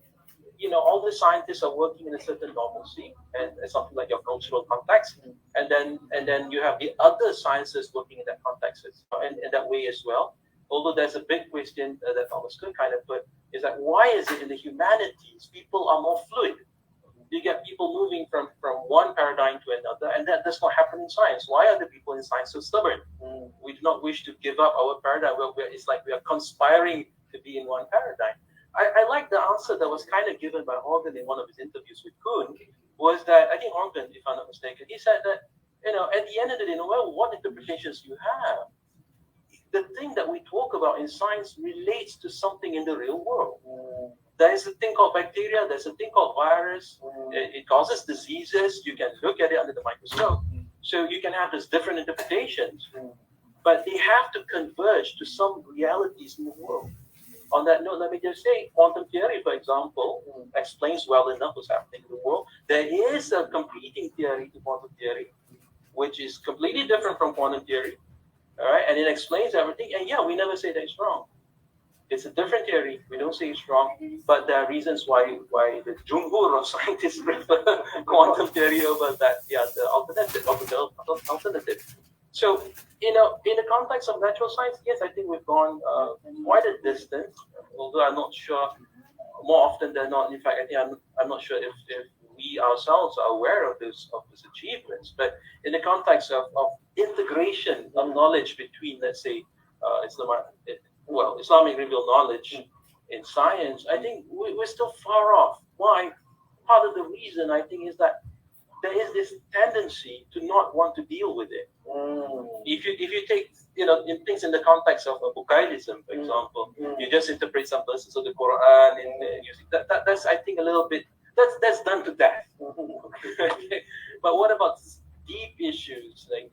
all the scientists are working in a certain normalcy and something like your cultural context, and then you have the other sciences working in that context and in that way as well. Although there's a big question that Thomas Kuhn kind of put, is that why is it in the humanities people are more fluid? You get people moving from one paradigm to another, and that does not happen in science. Why are the people in science so stubborn? We do not wish to give up our paradigm. It's like we are conspiring to be in one paradigm. I like the answer that was kind of given by Horgan in one of his interviews with Kuhn, was that, I think Horgan, if I'm not mistaken, he said that, at the end of the day, no matter what interpretations you have, the thing that we talk about in science relates to something in the real world. There is a thing called bacteria, there's a thing called virus, it causes diseases, you can look at it under the microscope. So you can have these different interpretations, but they have to converge to some realities in the world. On that note, let me just say, quantum theory, for example, explains well enough what's happening in the world. There is a competing theory to quantum theory, which is completely different from quantum theory, all right? And it explains everything, and yeah, we never say that it's wrong. It's a different theory. We don't say it's wrong, but there are reasons why the jumhur of scientists prefer quantum theory over that, the alternative. So, in the context of natural science, yes, I think we've gone quite a distance, although I'm not sure, more often than not, in fact, I think I'm not sure if we ourselves are aware of these achievements, but in the context of integration of knowledge between, let's say, Islamic revealed knowledge in science, I think we're still far off. Why? Part of the reason, I think, is that there is this tendency to not want to deal with it. If you take in things in the context of Bukhailism, for example, you just interpret some verses of the Quran and using that's I think a little bit that's done to death. Okay. But what about deep issues like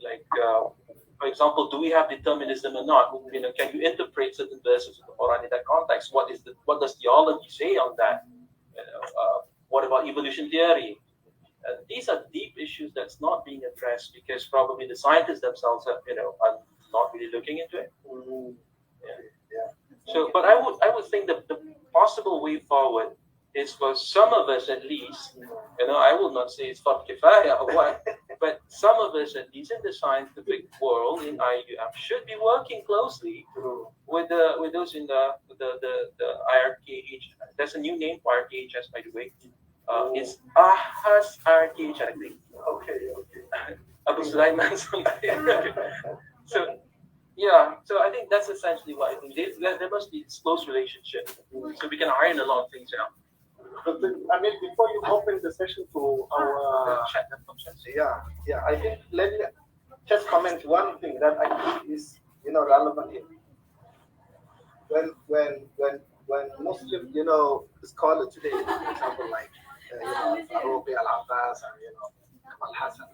for example, do we have determinism or not? Can you interpret certain verses of the Quran in that context? What does theology say on that? What about evolution theory? These are deep issues that's not being addressed because probably the scientists themselves are not really looking into it. So, but I would think that the possible way forward is for some of us at least. I will not say it's fard kifaya or what, but some of us at least in the scientific world in IIUM should be working closely with those in the IRKH. There's a new name for IRKHS, by the way. It's Ahas RTH, I think. Okay. Abu Sulaiman. So, so I think that's essentially what I think. There must be this close relationship, so we can iron a lot of things out. But before you open the session to our chat, I think let me just comment one thing that I think is relevant here. When Muslim scholars today, for example, like Arabi Al-Abbas and Kamal Hassan,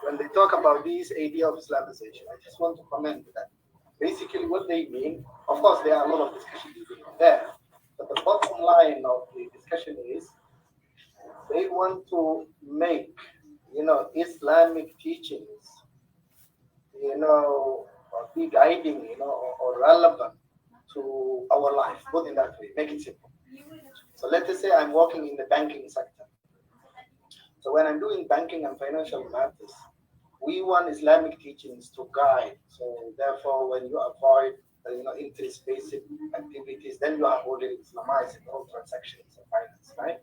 when they talk about this idea of Islamization, I just want to comment that basically what they mean, of course there are a lot of discussions there, but the bottom line of the discussion is they want to make Islamic teachings be guiding or relevant to our life, both in that way, make it simple. So let us say I'm working in the banking sector. So when I'm doing banking and financial matters, we want Islamic teachings to guide. So therefore, when you avoid interest-based activities, then you are already Islamized in all transactions of finance, right?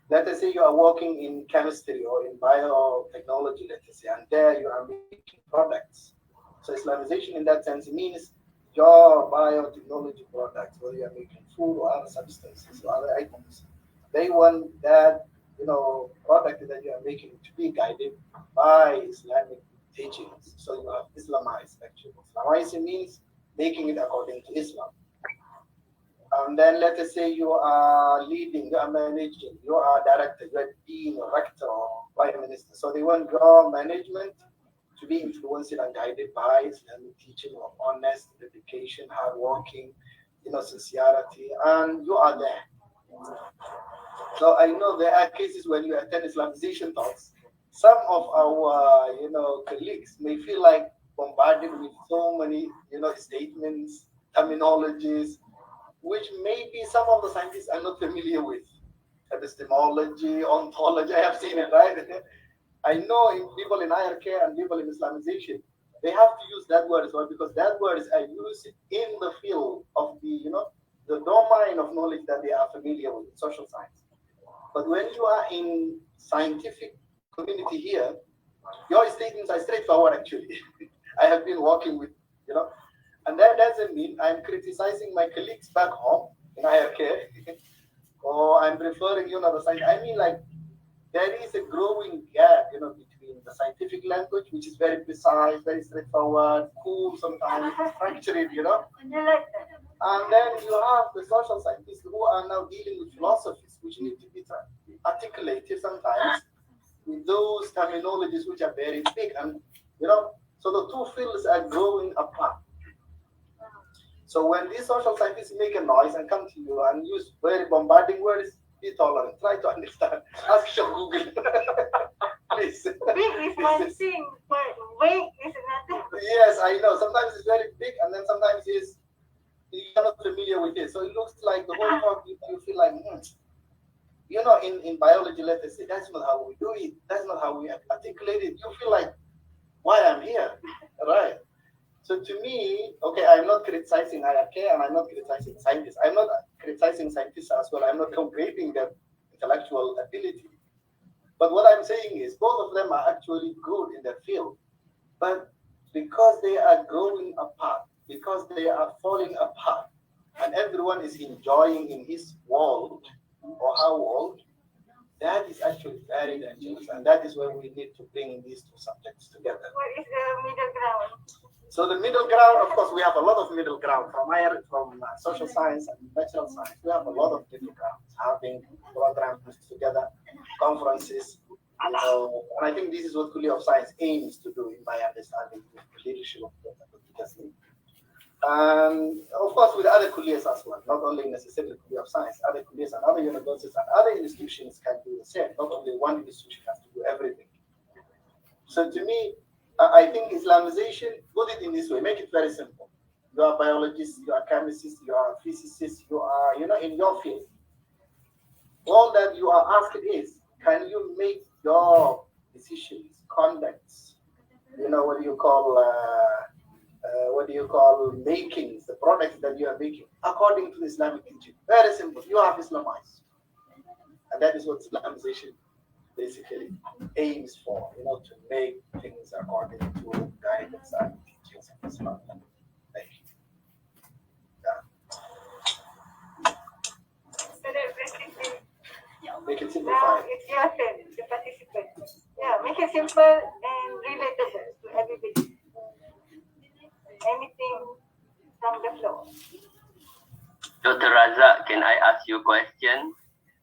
Let us say you are working in chemistry or in biotechnology, let us say, and there you are making products. So Islamization in that sense means your biotechnology products, whether you are making food or other substances or other items, they want that product that you are making to be guided by Islamic teachings. So you have Islamized actually. Islamizing means making it according to Islam. And then let us say you are leading, you are managing, you are director, you are dean or rector or prime minister. So they want your management to be influenced and guided by Islamic teaching of honest, dedication, hard working, sincerity, and you are there. So I know there are cases when you attend Islamization talks, some of our colleagues may feel like bombarded with so many statements, terminologies, which maybe some of the scientists are not familiar with. Epistemology, ontology, I have seen it, right? I know people in higher care and people in Islamization, they have to use that word as well, because that word is used in the field of the domain of knowledge that they are familiar with, social science. But when you are in scientific community here, your statements are straightforward actually. I have been working with, and that doesn't mean I'm criticizing my colleagues back home in higher care, or I'm referring, the science. I mean, like, there is a growing gap, between the scientific language, which is very precise, very straightforward, cool sometimes, structured, and then you have the social scientists who are now dealing with philosophies, which need to be articulated sometimes with those terminologies which are very big, and so the two fields are growing apart. So when these social scientists make a noise and come to you and use very bombarding words, be tolerant. Try to understand. Ask your Google. Please. Big is one thing, but vague is another. Yes, I know. Sometimes it's very big, and then sometimes you're not familiar with it. So it looks like the whole talk, you feel like, in biology, let us say, that's not how we do it. That's not how we articulate it. You feel like, why I'm here, right? So to me, okay, I'm not criticizing IRK and I'm not criticizing scientists. I'm not criticizing scientists as well. I'm not comparing their intellectual ability. But what I'm saying is both of them are actually good in their field. But because they are growing apart, because they are falling apart, and everyone is enjoying in his world or her world, that is actually very dangerous. And that is where we need to bring these two subjects together. What is the middle ground? So the middle ground, of course, we have a lot of middle ground from social science and natural science. We have a lot of middle grounds, having programs together, conferences, and I think this is what Kulliyyah of Science aims to do, in my understanding, with the leadership of Jesni. And of course, with other Kulliyyahs as well, not only necessarily Kulliyyah of Science, other Kulliyyahs and other universities and other institutions can do the same. Not only one institution has to do everything. So to me, I think Islamization, put it in this way, make it very simple. You are biologists, you are chemists, you are physicists, you are, in your field. All that you are asked is, can you make your decisions, conducts, what do you call makings, the products that you are making, according to the Islamic teaching. Very simple. You have Islamized. And that is what Islamization basically aims for, to make things according to guidance and teachings of Islam. Thank you. So that basically, Make it now simplified. it's your turn, the participant. Yeah, make it simple and relatable to everybody. Anything from the floor. Dr. Razak, can I ask you a question?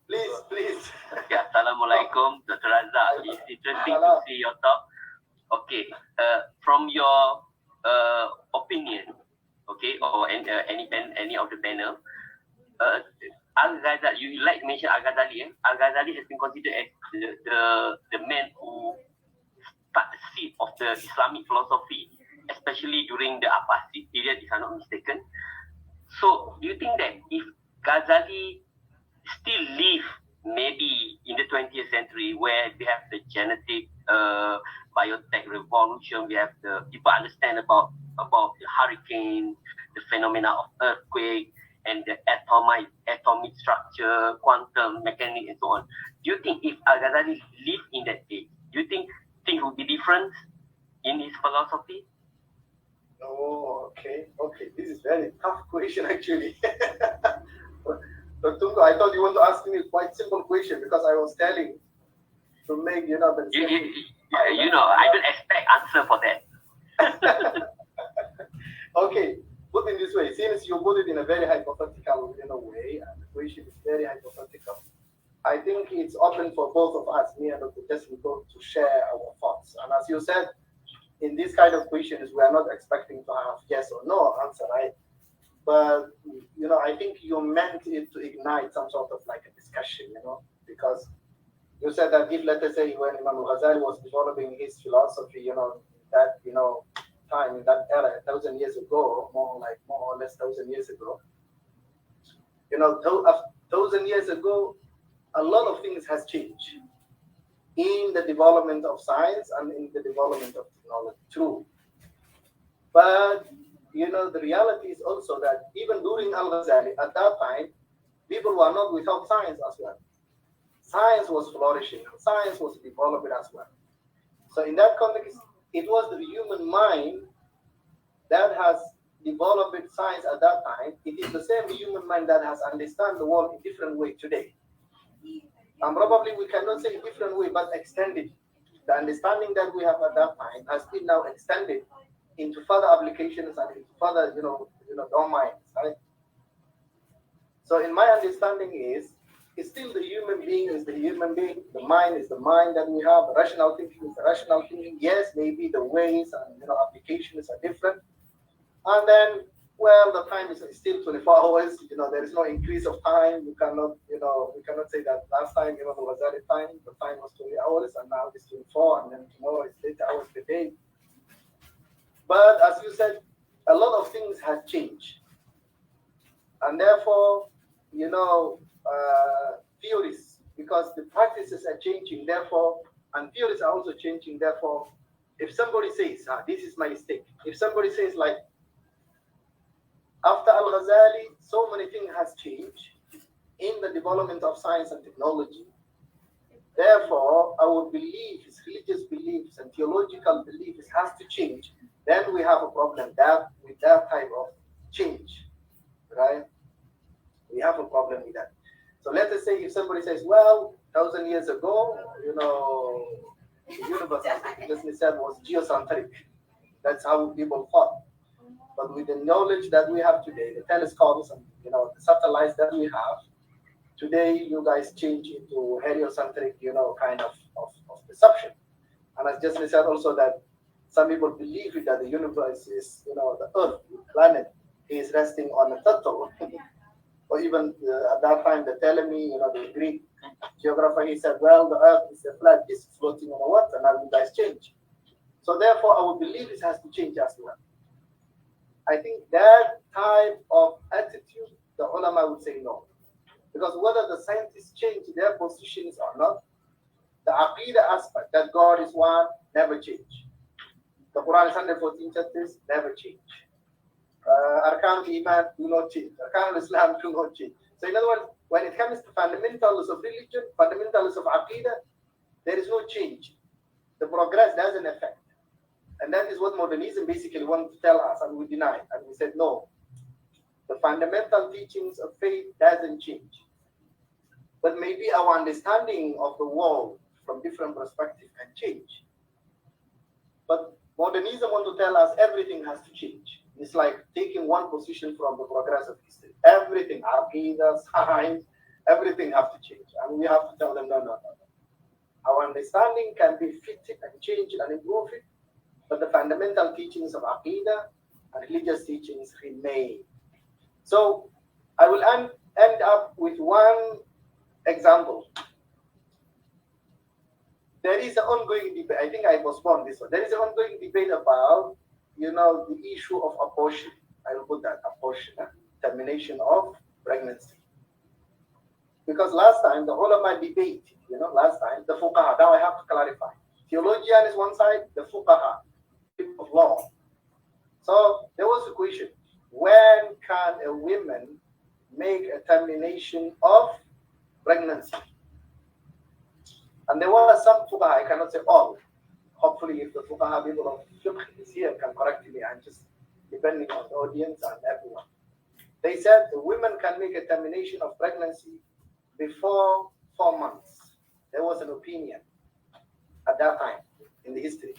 Please. Okay, Assalamualaikum, Dr. Razak. It's interesting to see your talk. Okay, from your opinion, okay, or any of the panel, Al-Ghazali, you like to mention Al-Ghazali. Al-Ghazali has been considered as the man who started the seed of the Islamic philosophy, especially during the Abbasid period, if I'm not mistaken. So, do you think that if Ghazali still live maybe in the 20th century, where we have the genetic biotech revolution, we have the people understand about the hurricane, the phenomena of earthquake, and the atomic structure, quantum mechanics, and so on. Do you think if Al-Ghazali lived in that age, do you think things would be different in his philosophy? Oh, okay. This is very tough question actually. But Tungo, I thought you want to ask me a quite simple question because I was telling to make the. I don't expect answer for that. Okay, put it this way. Since you put it in a very hypothetical way, and the question is very hypothetical, I think it's open for both of us, me and Dr. Jesni, to share our thoughts. And as you said, in these kind of questions, we are not expecting to have yes or no answer, right? But, I think you meant it to ignite some sort of like a discussion, because you said that if, let us say, when Imam al-Ghazali was developing his philosophy, that, time, in that era, 1,000 years ago, more or less 1,000 years ago, You know, 1,000 years ago, a lot of things has changed in the development of science and in the development of technology. True. But, you know, the reality is also that even during Al-Ghazali, at that time, people were not without science as well. Science was flourishing. Science was developing as well. So in that context, it was the human mind that has developed science at that time. It is the same human mind that has understand the world in different way today. And probably we cannot say different way, but extended. The understanding that we have at that time has been now extended into further applications and into further, domains, right? So in my understanding is, it's still the human being is the human being. The mind is the mind that we have. Rational thinking is the rational thinking. Yes, maybe the ways and applications are different. And then, well, the time is still 24 hours. There is no increase of time. You cannot, we cannot say that last time, there was at a time, the time was 20 hours, and now it's 24, and then tomorrow it's 8 hours per day. But as you said, a lot of things have changed. And therefore, theories, because the practices are changing, therefore, and theories are also changing, therefore, if somebody says, this is my mistake, if somebody says like, after Al-Ghazali, so many things has changed in the development of science and technology. Therefore, our beliefs, religious beliefs and theological beliefs has to change. Then we have a problem with that type of change, right? We have a problem with that. So let us say if somebody says, well, 1,000 years ago, the universe, as Jesni said, was geocentric. That's how people thought. But with the knowledge that we have today, the telescopes and the satellites that we have, today you guys change into heliocentric, kind of perception. And as Jesni said also that some people believe that the universe is, the Earth, the planet, is resting on a turtle. Or even at that time, the Ptolemy, the Greek geographer, he said, well, the Earth is a flat disk floating on the water, now you guys change. So therefore, our beliefs has to change as well. I think that type of attitude, the ulama would say no. Because whether the scientists change their positions or not, the aqidah aspect, that God is one, never change. The Quran is 114 chapters, never change. Arkan Iman do not change. Arkan Islam do not change. So in other words, when it comes to fundamentals of religion, fundamentals of aqidah, there is no change. The progress doesn't affect. And that is what modernism basically wants to tell us, and we deny it. And we said, no, the fundamental teachings of faith doesn't change. But maybe our understanding of the world from different perspectives can change. But modernism wants to tell us everything has to change. It's like taking one position from the progress of history. Everything, aqidah, science, everything have to change. And we have to tell them, no. Our understanding can be fitted and changed and improved, but the fundamental teachings of aqidah and religious teachings remain. So I will end up with one example. There is an ongoing debate. I think I postponed this one. There is an ongoing debate about, the issue of abortion. I will put that, abortion, termination of pregnancy. Because last time, the ulama debate, last time, the fuqaha, now I have to clarify. Theologian is one side, the fuqaha, people of law. So there was a question, when can a woman make a termination of pregnancy? And there were some fuqaha, I cannot say all. Hopefully, if the fuqaha people of fiqh is here, can correct me, and just depending on the audience and everyone. They said the women can make a termination of pregnancy before 4 months. There was an opinion at that time in the history.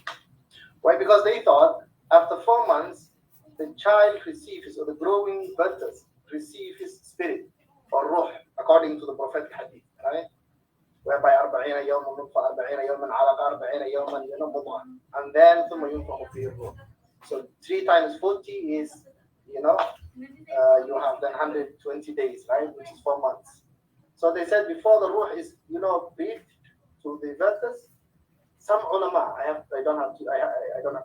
Why? Because they thought after 4 months, the child receives, or the growing fetus receives his spirit, or ruh, according to the prophetic hadith, right? Whereby 40 يوما نطفة 40 يوما علقة 40 يوما مضغة, and then ثم ينفخ فيه الروح. So 3 times 40 is, you have done 120 days, right? Which is 4 months. So they said before the ruh is, breathed to the fetus, some ulama, I don't have to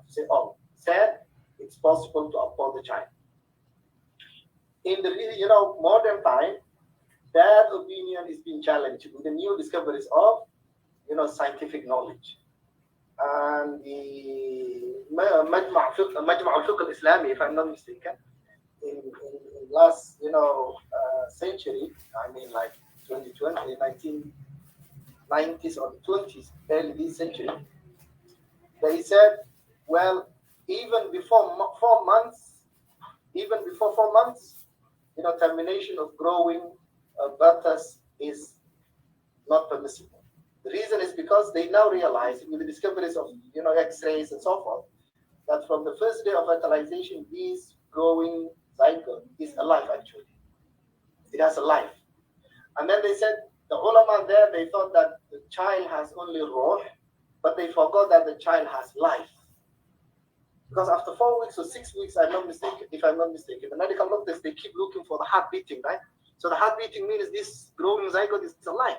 say all, said it's possible to abort the child. In the modern time, that opinion is being challenged with the new discoveries of, scientific knowledge. And the Majma' al-Fiqh al-Islami, if I'm not mistaken, in last, century, I mean like 2020, 1990s or 20s, early this century, they said, well, even before 4 months, termination of growing butters is not permissible. The reason is because they now realize, with the discoveries of X-rays and so forth, that from the first day of fertilization, this growing zygote is alive actually. It has a life. And then they said, the ulama there, they thought that the child has only ruh, but they forgot that the child has life. Because after 4 weeks or 6 weeks, if I'm not mistaken, the medical doctors, they keep looking for the heart beating, right? So the heart beating means this growing zygote is alive.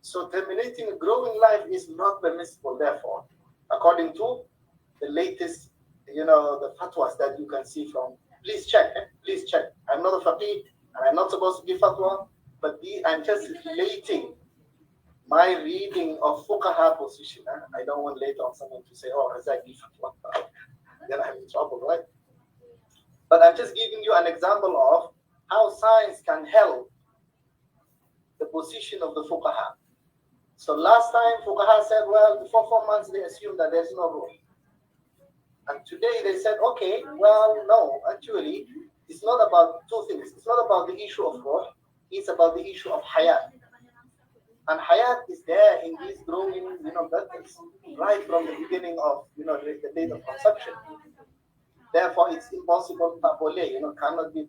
So terminating a growing life is not permissible, therefore, according to the latest, the fatwas that you can see from, please check. I'm not a faqih, and I'm not supposed to give fatwa, but I'm just relating my reading of fuqaha position. I don't want later on someone to say, oh, Razak give fatwa. Then I'm in trouble, right? But I'm just giving you an example of how science can help the position of the fuqaha. So last time fuqaha said, well, before 4 months they assumed that there's no rule. And today they said, okay, well, no, actually, it's not about two things. It's not about the issue of ruh, it's about the issue of hayat. And hayat is there in these growing, buttons, right from the beginning of, the date of conception. Therefore, it's impossible, cannot be,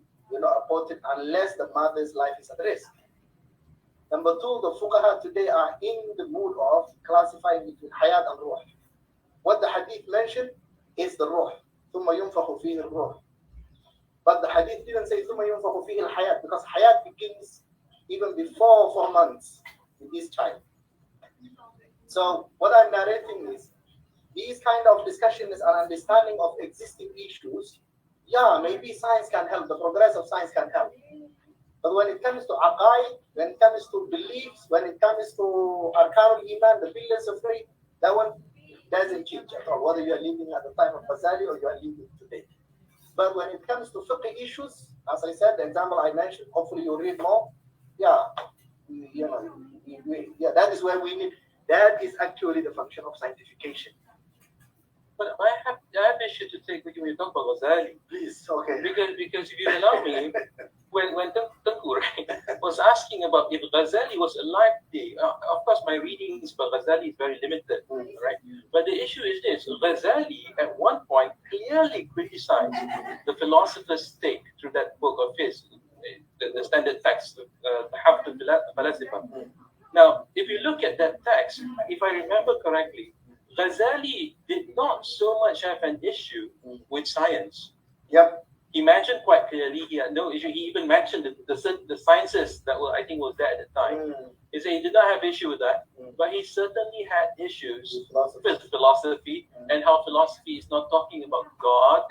aborted unless the mother's life is at risk. Number two, the fuqaha today are in the mood of classifying between hayat and ruh. What the hadith mentioned is the ruh. ثُمَّ يُنْفَخُ فِيهِ الرُّحْ. But the hadith didn't say ثُمَّ يُنْفَخُ فِيهِ الْحَيَاةِ, because hayat begins even before 4 months with this child. So what I'm narrating is, these kind of discussions and understanding of existing issues, maybe science can help, the progress of science can help. But when it comes to aqaid, when it comes to beliefs, when it comes to arkanul iman, the pillars of faith, that one doesn't change at all, whether you are living at the time of Ghazali or you are living today. But when it comes to fiqh issues, as I said, the example I mentioned, hopefully you'll read more. That is where we need, that is actually the function of scientification. But I have issue to take when you talk about Ghazali. Please, okay. Because if you allow me, when Tengku was asking about if Ghazali was alive today, of course my readings about Ghazali is very limited, right? But the issue is this: Ghazali at one point clearly criticized the philosopher's take through that book of his, the standard text, Haftul Falasifa. Now, if you look at that text, if I remember correctly, Ghazali did not so much have an issue with science. Yep. He mentioned quite clearly he had no issue. He even mentioned the sciences that were, I think, was there at the time. He said he did not have issue with that, but he certainly had issues with philosophy and how philosophy is not talking about God,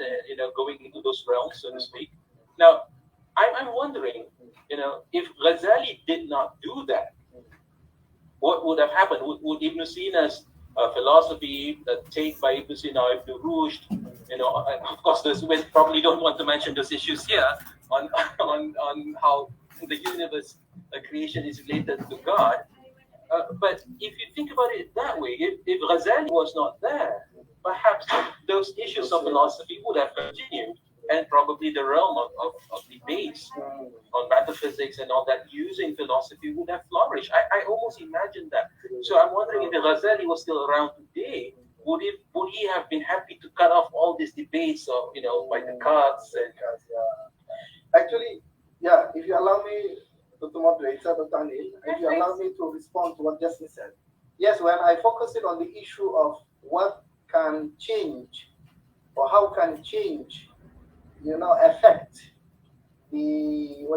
going into those realms, so to speak. Now, I'm wondering, if Ghazali did not do that, what would have happened? Would Ibn Sina's philosophy, take by Ibn Sina, Ibn Rushd, of course, we probably don't want to mention those issues here on how the universe creation is related to God. But if you think about it that way, if Ghazali was not there, perhaps those issues of philosophy would have continued, and probably the realm of debates on metaphysics and all that using philosophy would have flourished. I almost imagine that. So I'm wondering if the Ghazali was still around today, would he have been happy to cut off all these debates of, by the cuts and Actually, if you allow me to moderate, Dr. Anil, if you allow me to respond to what Jesni said. Yes, when I focus it on the issue of what can change or how can change, affect the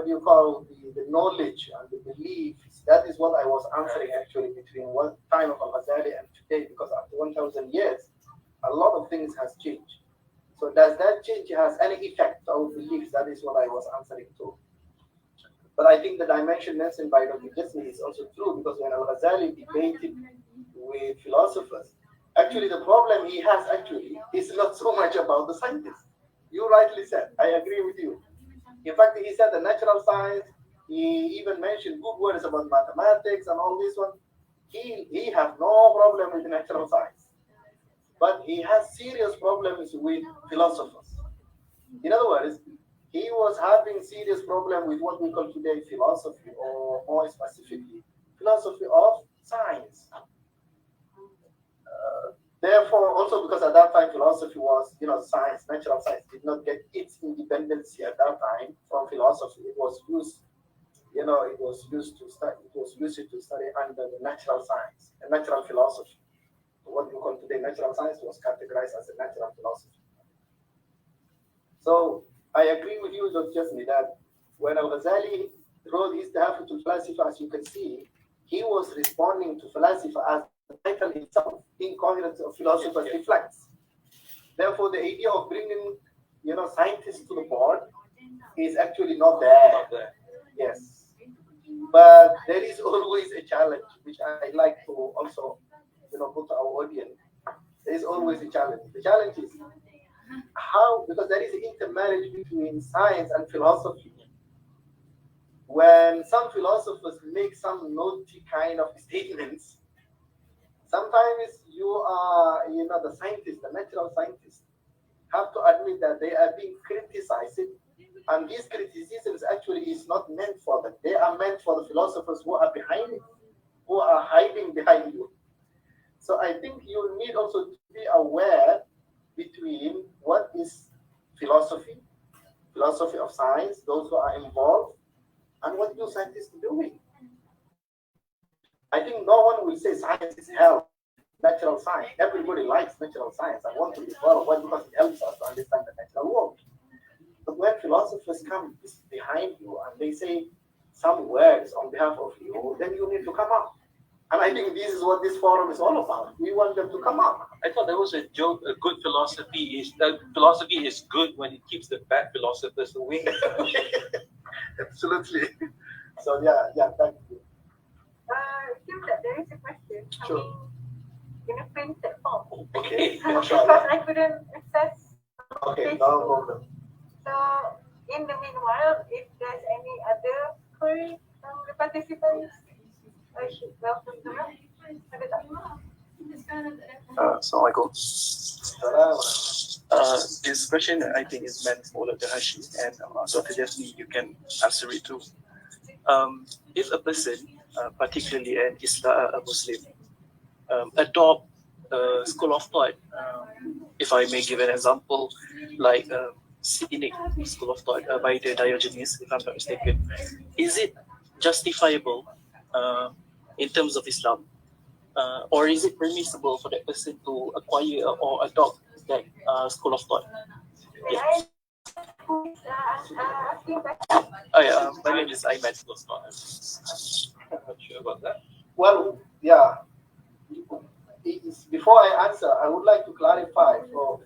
the knowledge and the beliefs. That is what I was answering actually between one time of Al-Ghazali and today, because after 1,000 years, a lot of things has changed. So does that change has any effect on beliefs? That is what I was answering to. But I think the dimension mentioned by Dr. Jesni is also true, because when Al-Ghazali debated with philosophers, actually the problem he has actually is not so much about the scientists. You rightly said, I agree with you. In fact, he said the natural science, he even mentioned good words about mathematics and all this one. He has no problem with natural science, but he has serious problems with philosophers. In other words, he was having serious problem with what we call today philosophy, or more specifically, philosophy of science. Therefore, also because at that time philosophy was, science, natural science did not get its independence at that time from philosophy. It was used, it was used to study under the natural science and natural philosophy. What we call today natural science was categorized as a natural philosophy. So I agree with you, Dr. Jesni, that when Al-Ghazali wrote his Tahafut al-Falasifa, as you can see, he was responding to Falasifa as the title itself, incoherence of philosophers reflects. Therefore, the idea of bringing, scientists to the board is actually not there. Yes. But there is always a challenge, which I like to also, put to our audience. There is always a challenge. The challenge is how, because there is an intermarriage between science and philosophy. When some philosophers make some naughty kind of statements, sometimes you are, the scientists, the natural scientists, have to admit that they are being criticized, and these criticisms actually is not meant for them. They are meant for the philosophers who are behind it, who are hiding behind you. So I think you need also to be aware between what is philosophy of science, those who are involved, and what you scientists are doing. I think no one will say science is hell. Natural science. Everybody likes natural science. I want to be part of it because it helps us to understand the natural world. But when philosophers come behind you and they say some words on behalf of you, then you need to come up. And I think this is what this forum is all about. We want them to come up. I thought there was a joke. A good philosophy is that philosophy is good when it keeps the bad philosophers away. Absolutely. So yeah, thank you. Seems that there is a question coming in a printed form. Okay. Because I couldn't access. Okay, no problem. So in the meanwhile, if there's any other query from the participants, I should welcome them. Assalamualaikum. This question I think is meant for Dr. Hashi, and Dr. Jesni, you can answer it too. If a person, particularly a Muslim, adopt a school of thought, if I may give an example, like Cynic school of thought by the Diogenes, if I'm not mistaken, is it justifiable in terms of Islam? Or is it permissible for that person to acquire or adopt that school of thought? Yeah. My name is Ahmed. I'm not sure about that. Well, yeah. Before I answer, I would like to clarify for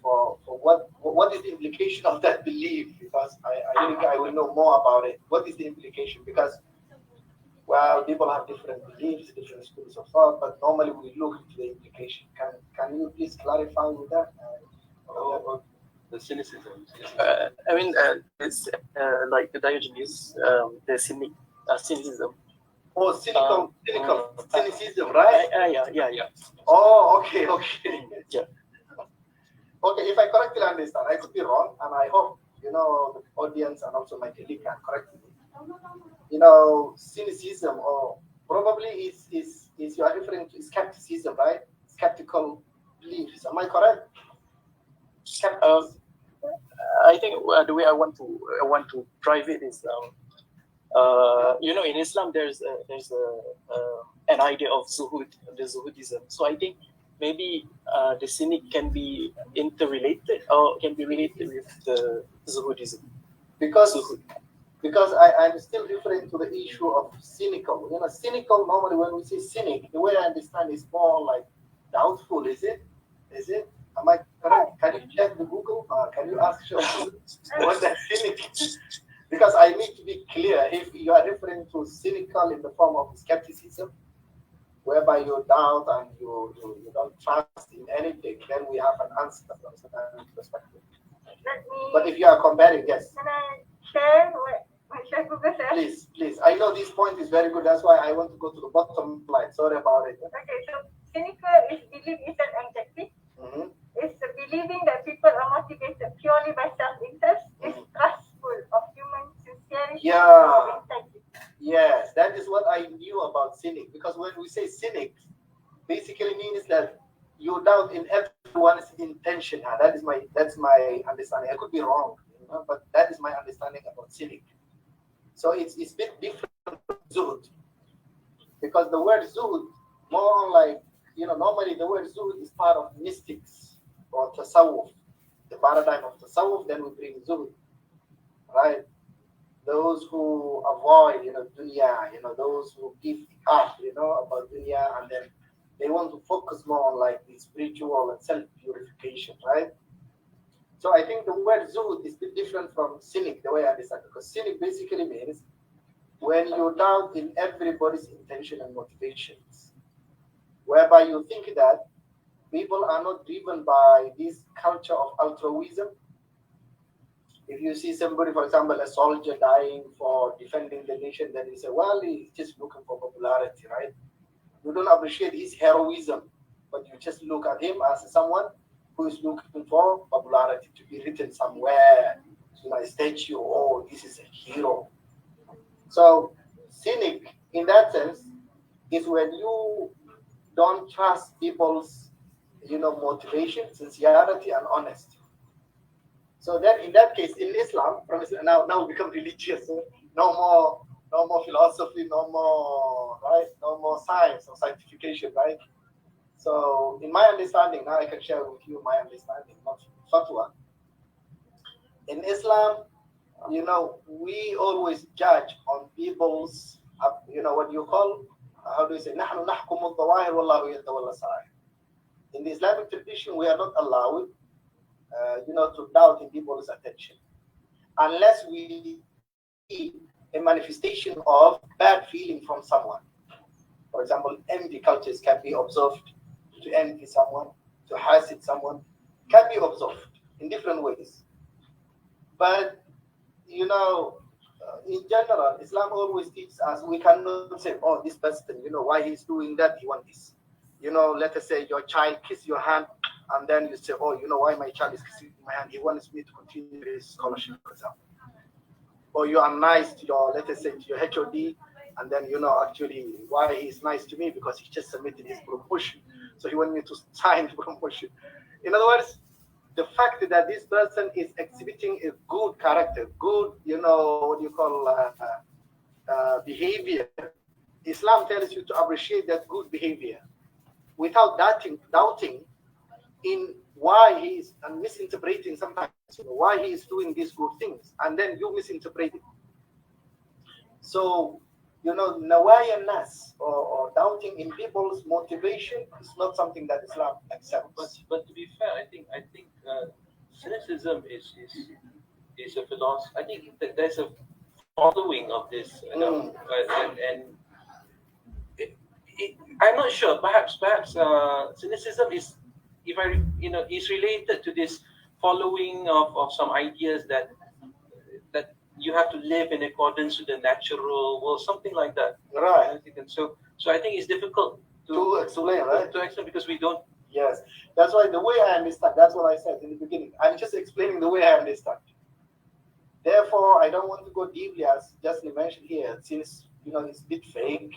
what is the implication of that belief, because I think I will know more about it. What is the implication? Because, well, people have different beliefs, different schools of thought, but normally we look into the implication. Can you please clarify with that? The cynicism. It's like the Diogenes, the cynicism. Oh, cynicism, right? Yeah. Oh, okay. Yeah. Okay, if I correctly understand, I could be wrong, and I hope, the audience and also my colleague can correct me. Cynicism, or probably is you are referring to skepticism, right? Skeptical beliefs. Am I correct? I think the way I want to drive it is, in Islam there's an idea of zuhud, the zuhudism. So I think maybe the cynic can be interrelated or can be related with the zuhudism. Because I'm still referring to the issue of cynical. Cynical, normally when we say cynic, the way I understand is more like doubtful, is it? Am I correct? Can you check the Google? Can you ask Shamsul what that cynic is? because I need to be clear. If you are referring to cynical in the form of skepticism, whereby you doubt and you don't trust in anything, then we have an answer from that perspective. But if you are comparing, yes. Can I share what Google says? Please. I know this point is very good. That's why I want to go to the bottom line. Sorry about it. Okay, so cynical is belief is an adjective. It's believing that people are motivated purely by self-interest. It's trustful of human sincerity. Yeah. Yes, that is what I knew about cynic. Because when we say cynic, basically means that you doubt in everyone's intention. That's my understanding. I could be wrong, but that is my understanding about cynic. So it's a bit different from zuhud, because the word zuhud, more like, normally the word zuhud is part of mystics or tasawwuf, the paradigm of tasawwuf. Then we bring zuhud, right? Those who avoid, dunya, those who give up, about dunya, and then they want to focus more on like the spiritual and self-purification, right? So I think the word zuhud is a bit different from cynic, the way I understand it, because cynic basically means when you doubt in everybody's intention and motivations, whereby you think that people are not driven by this culture of altruism. If you see somebody, for example, a soldier dying for defending the nation, then you say, well, he's just looking for popularity, right? You don't appreciate his heroism, but you just look at him as someone who is looking for popularity, to be written somewhere, a statue, oh, this is a hero. So cynic, in that sense, is when you don't trust people's, motivation, sincerity, and honesty. So then, in that case, in Islam, now we become religious. So no more philosophy, no more science or scientification, right? So, in my understanding, now I can share with you my understanding, not fatwa. In Islam, we always judge on people's, what you call, how do you say, نحن نحكم الظواهر والله يتولى السرائر. In the Islamic tradition, we are not allowed, to doubt in people's attention, unless we see a manifestation of bad feeling from someone. For example, envy cultures can be observed. To envy someone, to hasid someone, can be observed in different ways. But, in general, Islam always teaches us we cannot say, oh, this person, why he's doing that, he wants this. Let us say your child kiss your hand, and then you say, oh, why my child is kissing my hand? He wants me to continue his scholarship, for example. Or you are nice to your, let us say, to your HOD, and then, actually, why he's nice to me? Because he just submitted his promotion. So he wanted me to sign the promotion. In other words, the fact that this person is exhibiting a good character, good, what you call behavior, Islam tells you to appreciate that good behavior without doubting in why he is and misinterpreting sometimes, why he is doing these good things, and then you misinterpret it. So, nawaya nas or doubting in people's motivation is not something that Islam accepts. But to be fair, I think cynicism is a philosophy. I think that there's a following of this, and I'm not sure. Perhaps cynicism is, is related to this following of some ideas that you have to live in accordance with the natural world, something like that. Right. So I think it's difficult to explain, right? To explain because we don't. Yes, that's why the way I understand. That's what I said in the beginning. I'm just explaining the way I understand. Therefore, I don't want to go deeply, as Jesni mentioned here, since it's a bit vague.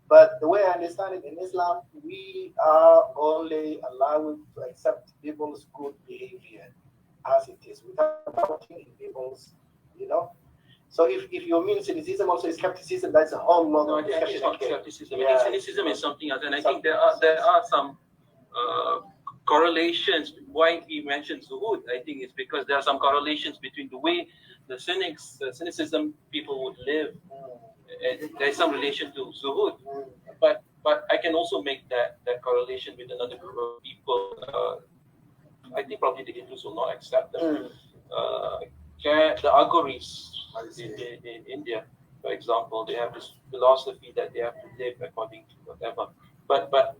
But the way I understand it in Islam, we are only allowed to accept people's good behavior as it is, without doubting in people's, So if you mean cynicism also is skepticism, that's a whole lot of discussion. I think it's not skepticism. Yeah. I think cynicism is something else, and I think there are some correlations. Why he mentions zuhud, I think it's because there are some correlations between the way the cynicism people would live. And there's some relation to zuhud, but I can also make that correlation with another group of people. I think probably the Hindus will not accept them. the Agoris in India, for example, they have this philosophy that they have to live according to whatever. But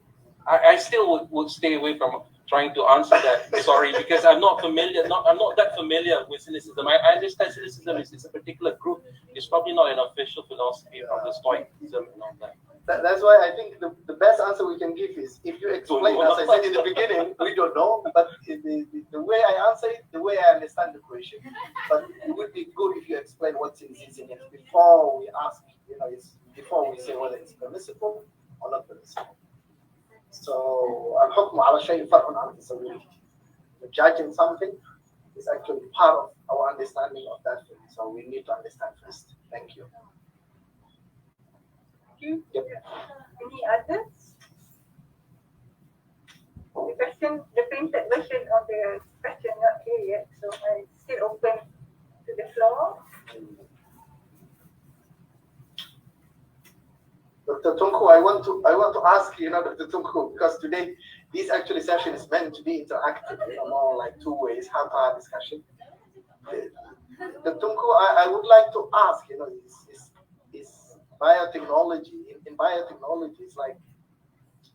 I still would stay away from trying to answer that. Sorry, because I'm not that familiar with cynicism. I understand cynicism is a particular group. It's probably not an official philosophy from the Stoicism and all that. That's why I think the best answer we can give is if you explain, as I said in the beginning, we don't know, but the way I answer it, the way I understand the question. But it would be good if you explain what cynicism is before we ask, before we say whether it's permissible or not permissible. So, الحكم على شيء فرع عن تصوره. Judging something is actually part of our understanding of that thing. So we need to understand first. Thank you. Yep. Any others? The question, the printed version of the question not here yet, so I still open to the floor. Dr. Tunku, I want to ask you, Dr. Tunku, because today this actually session is meant to be interactive, more like two ways, half-hour discussion. Dr. Tunku, I would like to ask, is biotechnology, in biotechnology, it's like,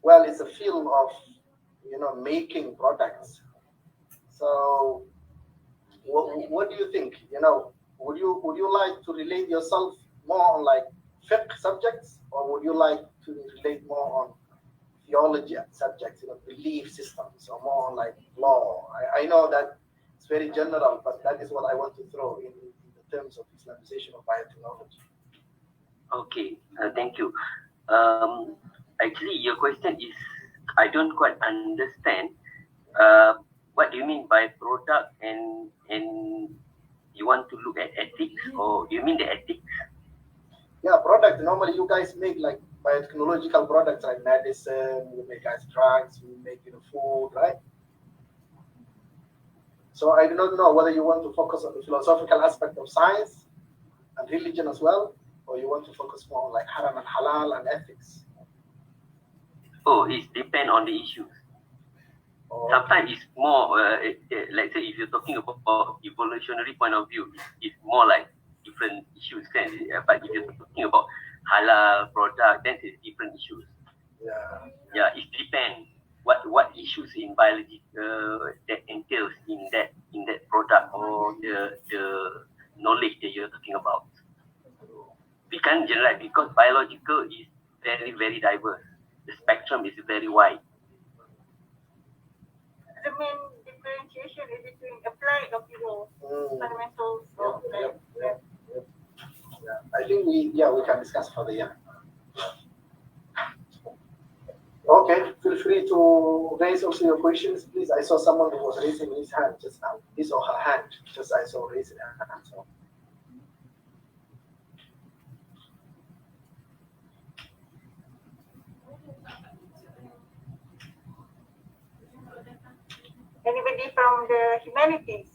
well, it's a field of, making products. So, what do you think? Would you like to relate yourself more on like fiqh subjects, or would you like to relate more on theology subjects, belief systems, or more on like law? I know that it's very general, but that is what I want to throw in the terms of Islamization of biotechnology. Okay, thank you. Actually, your question is, I don't quite understand. What do you mean by product, and you want to look at ethics, or do you mean the ethics? Yeah, product. Normally, you guys make like biotechnological products like medicine. You make drugs. You make food, right? So I do not know whether you want to focus on the philosophical aspect of science and religion as well, or you want to focus more on like haram and halal and ethics. Oh, it depends on the issues. Sometimes it's more, let's say if you're talking about evolutionary point of view, it's more like different issues. But if you're talking about halal product, then it's different issues. Yeah, it depends what issues in biology that entails in that product, or the knowledge that you're talking about. We can't generalize because biological is very, very diverse. The spectrum is very wide. The main differentiation is between applied or pure fundamentals. Yep. I think we can discuss further. Yeah. Okay, feel free to raise also your questions, please. I saw someone who was raising his hand just now. His or her hand. Just I saw raising her hand. So. Anybody from the humanities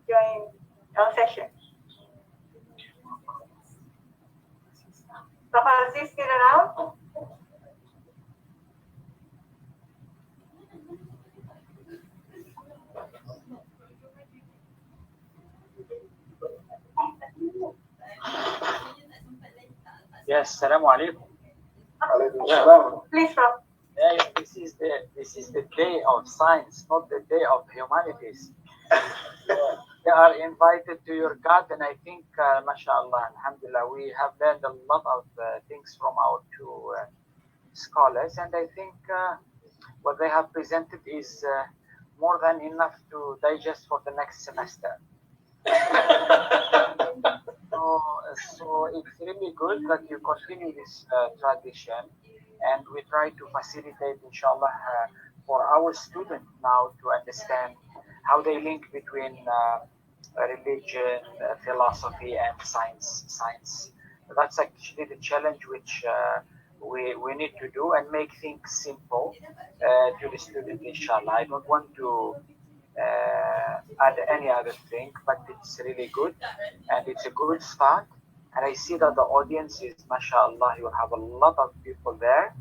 join our session? Prof. Aziz still around? Yes, Assalamualaikum. Please, Prof. Yeah, this is the day of science, not the day of humanities. They are invited to your garden. I think, mashallah, alhamdulillah, we have learned a lot of things from our two scholars, and I think what they have presented is more than enough to digest for the next semester. So it's really good that you continue this tradition, and we try to facilitate, inshallah, for our students now to understand how they link between religion, philosophy, and science. That's actually the challenge which we need to do, and make things simple to the student, inshallah. I don't want to add any other thing, but it's really good, and it's a good start. And I see that the audience is, mashallah, you have a lot of people there,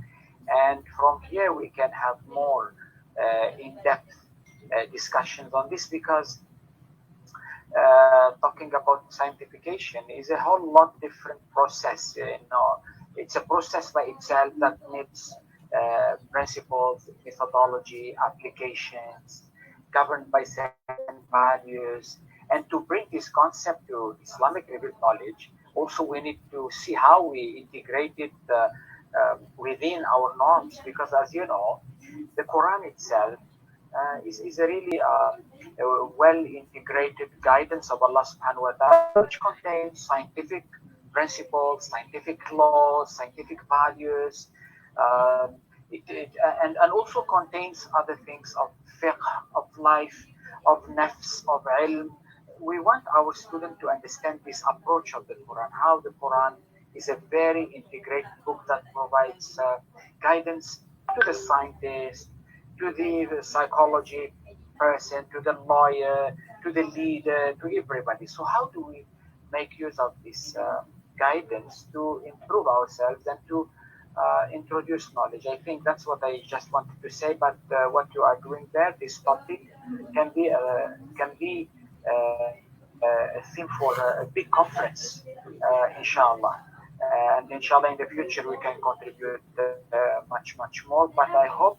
and from here we can have more in-depth discussions on this, because talking about scientification is a whole lot different process. It's a process by itself that needs principles, methodology, applications, governed by certain values. And to bring this concept to Islamic revealed knowledge, also we need to see how we integrate it within our norms, because as you know, the Quran itself is a really well integrated guidance of Allah subhanahu wa ta'ala, which contains scientific principles, scientific laws, scientific values. And also contains other things of fiqh, of life, of nafs, of ilm. We want our student to understand this approach of the Quran, how the Quran is a very integrated book that provides guidance to the scientist, to the psychology person, to the lawyer, to the leader, to everybody. So how do we make use of this guidance to improve ourselves and to introduce knowledge? I think that's what I just wanted to say. But what you are doing there, this topic can be a theme for a big conference, inshallah. And inshallah, in the future, we can contribute much more. But I hope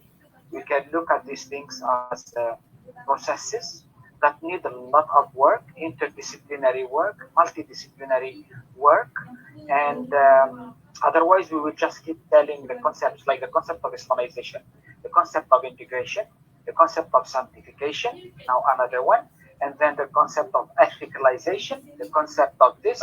we can look at these things as processes that need a lot of work, interdisciplinary work, multidisciplinary work, and otherwise we will just keep telling the concepts, like the concept of Islamization, the concept of integration, the concept of sanctification, now another one, and then the concept of ethicalization, the concept of this,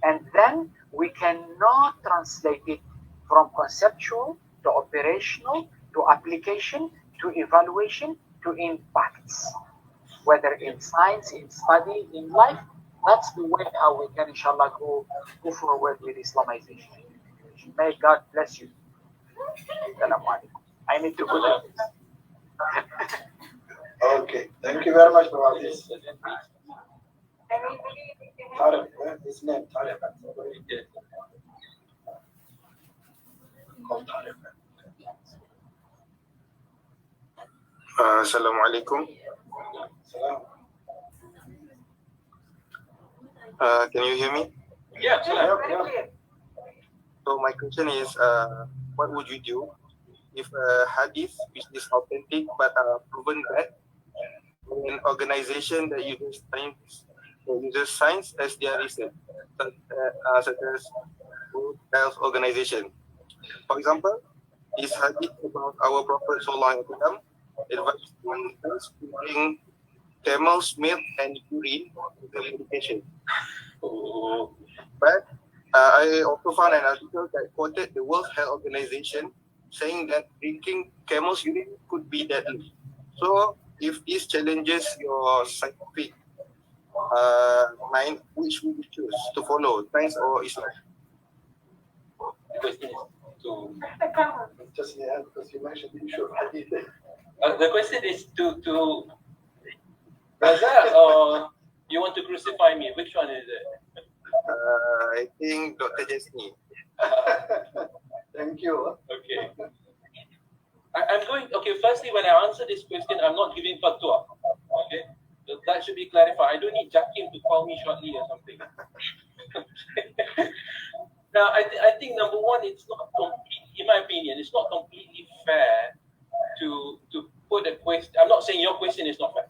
and then we cannot translate it from conceptual to operational to application to evaluation to impacts, whether in science, in study, in life. That's the way how we can, inshallah, go forward with Islamization. May God bless you. Assalamualaikum. I need to go there. Okay, thank you very much for this. Tarek, his name Tarek. Assalamualaikum. Can you hear me? Yeah, So my question is, what would you do if a hadith which is authentic but proven bad, an organization that uses science as their research, such as World Health Organization? For example, is hadith about our Prophet Sallallahu Alaihi Wasallam advising us to bring camel's milk and urine to the medication? But I also found an article that quoted the World Health Organization saying that drinking camel's urine could be deadly. So, if this challenges your scientific mind, which would you choose to follow, science or Islam? The question is to. Just because you mentioned the issue of hadith. The question is to. Razak, or you want to crucify me? Which one is it? I think Dr. Jesni. Thank you. Okay. I'm going. Okay. Firstly, when I answer this question, I'm not giving fatwa. Okay. So that should be clarified. I don't need Jakim to call me shortly or something. Now, I think number one, it's not in my opinion, it's not completely fair to put a question. I'm not saying your question is not fair.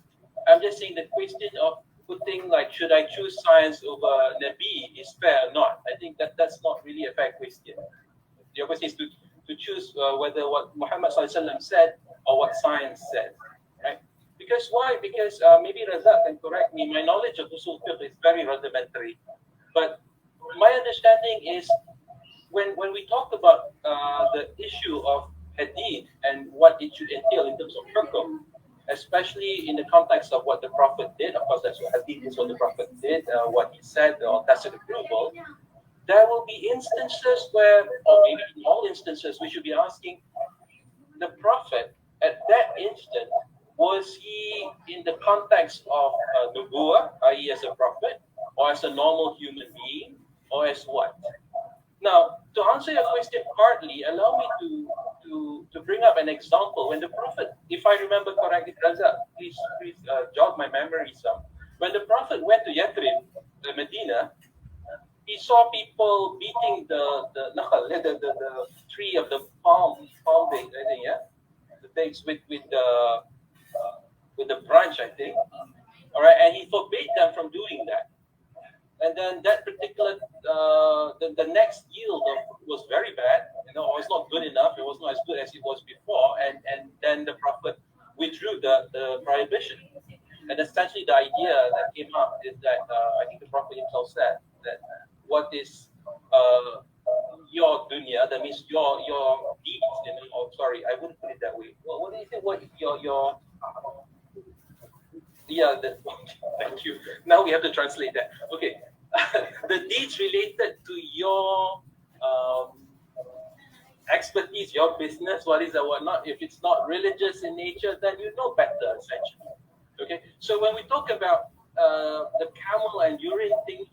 I'm just saying the question of putting, like, should I choose science over Nabi is fair or not. I think that's not really a fair question. Your question is to choose whether what Muhammad ﷺ said or what science said, right? Because why? Because maybe Razak can correct me. My knowledge of usul fiqh is very rudimentary, but my understanding is when we talk about the issue of hadith and what it should entail in terms of hukum, especially in the context of what the Prophet did. Of course, that's what hadith is, what the Prophet did, what he said, or tacit approval. There will be instances where, or maybe in all instances, we should be asking the Prophet at that instant, was he in the context of nubuwah, i.e. as a prophet, or as a normal human being, or as what? Now, to answer your question partly, allow me to bring up an example. When the Prophet, if I remember correctly, Razak, please jog my memory some. when the Prophet went to Yathrib, Medina, he saw people beating the nakhal, the tree of the palm date, I think, yeah, the dates with the branch, I think. All right, and he forbade them from doing that. And then that particular the next yield was very bad. It was not good enough. It was not as good as it was before. And then the Prophet withdrew the prohibition. And essentially, the idea that came up is that I think the Prophet himself said that what is your dunya, that means your deeds. Oh, sorry, I wouldn't put it that way. Well, what do you think? What your yeah, thank you. Now we have to translate that. Okay, the deeds related to your expertise, your business, what is and what not. If it's not religious in nature, then you know better, essentially. Okay, so when we talk about the camel and urine thing,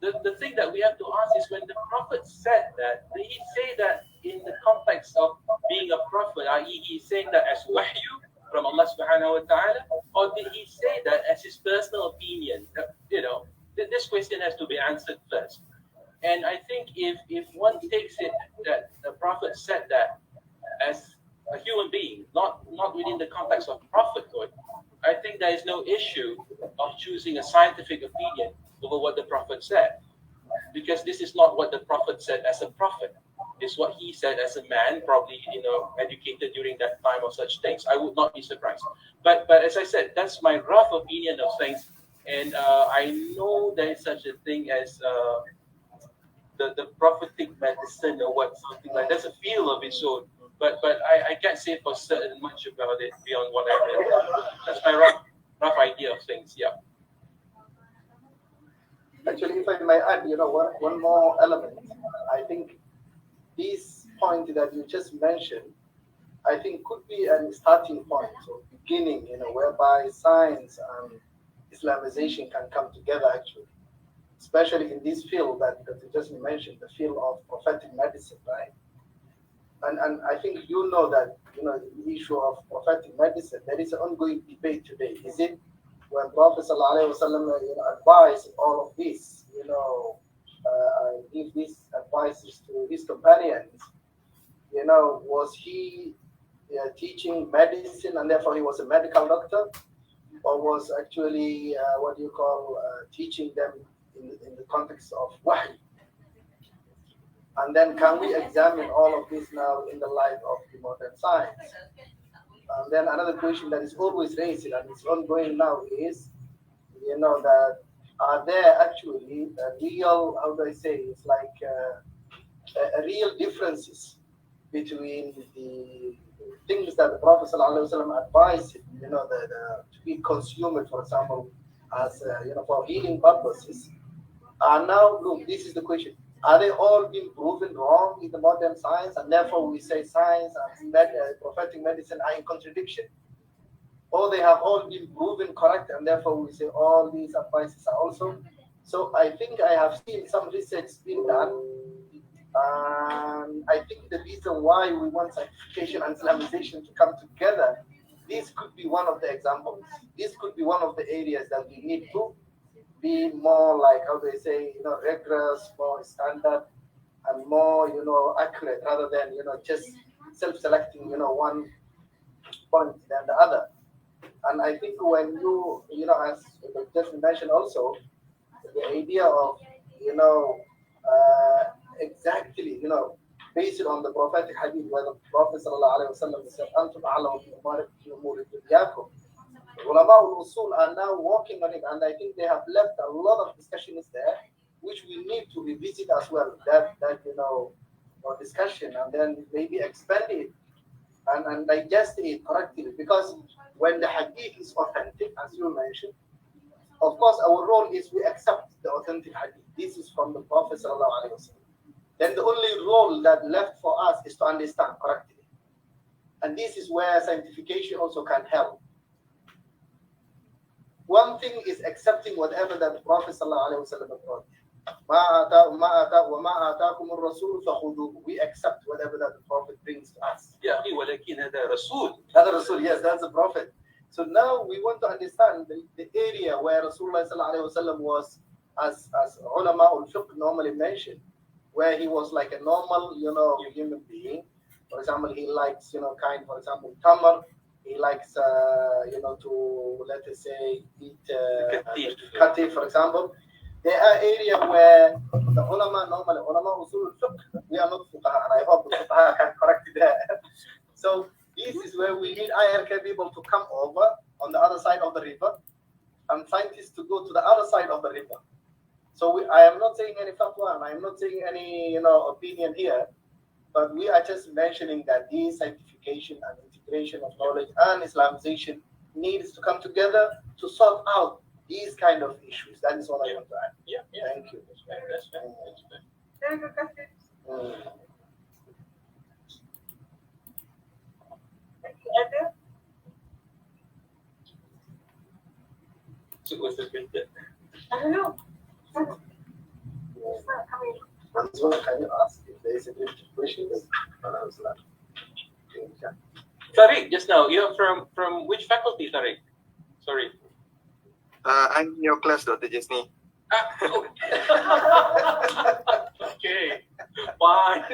the thing that we have to ask is, when the Prophet said that, did he say that in the context of being a prophet, i.e. he's saying that as wahyu from Allah subhanahu wa ta'ala, or did he say that as his personal opinion? This question has to be answered first. And I think if one takes it that the Prophet said that as a human being, not within the context of prophethood, I think there is no issue of choosing a scientific opinion over what the Prophet said, because this is not what the Prophet said as a prophet. It's what he said as a man, probably educated during that time or such things. I would not be surprised. But as I said, that's my rough opinion of things, and I know there is such a thing as the prophetic medicine or something like that. There's a field of its own. But I can't say for certain much about it beyond what I read. That's my rough idea of things. Yeah. Actually, if I may add, one more element. I think this point that you just mentioned, I think could be a starting point, or beginning, whereby science and Islamization can come together actually, especially in this field that you just mentioned, the field of prophetic medicine, right? And I think that the issue of prophetic medicine, there is an ongoing debate today. Is it when Prophet ﷺ advised all of this, give these advices to his companions, was he teaching medicine and therefore he was a medical doctor, or was actually teaching them in the context of wahy? And then can we examine all of this now in the light of the modern science? And then another question that is always raised and it's ongoing now is, that are there actually real, it's like real differences between the things that the Prophet ﷺ advised, to be consumed, for example, as for healing purposes. And now, look, this is the question. Are they all being proven wrong in the modern science, and therefore we say science and prophetic medicine are in contradiction? Or they have all been proven correct, and therefore we say all these advices are also? So I think I have seen some research being done, and I think the reason why we want Scientification and Islamization to come together, this could be one of the examples. This could be one of the areas that we need to be more like, rigorous, more standard, and more, accurate, rather than, just self-selecting, one point than the other. And I think when you, as just mentioned also, the idea of, exactly, based on the prophetic hadith, where the Prophet ﷺ said, "Antum a'lamu bi umuri dunyakum." Ulama al-Usul are now working on it, and I think they have left a lot of discussions there, which we need to revisit as well. That discussion, and then maybe expand it and digest it correctly. Because when the hadith is authentic, as you mentioned, of course our role is we accept the authentic hadith. This is from the Prophet ﷺ. Then the only role that left for us is to understand correctly, and this is where Scientification also can help. One thing is accepting whatever that the Prophet ﷺ brought. We accept whatever that the Prophet brings to us. ولكن هذا رسول. That's the Rasul, yes, that's the Prophet. So now we want to understand the area where Rasulullah was, as ulama al-fiqh normally mentioned, where he was like a normal, human being. For example, he likes, for example, tamar. He likes, to, let us say, eat kati, for example. There are areas where the ulama, normally, ulama usul al-fiqh, we are not fuqaha, and I hope the fuqaha can correct it there. So this is where we need IRK people to come over on the other side of the river, and scientists to go to the other side of the river. So I am not saying any fatwa, and I am not saying any, opinion here, but we are just mentioning that this sanctification and integration of knowledge and Islamization needs to come together to sort out these kind of issues. That is all I want to add. Yeah. Thank you. That's fair. Very good question. Other? So what's the question? I don't know. It's not coming. Azura, can you ask if there is a question? Tariq, just now, you're from which faculty, Tariq? Sorry. I'm in your class, Dr. Jesni. Okay, fine.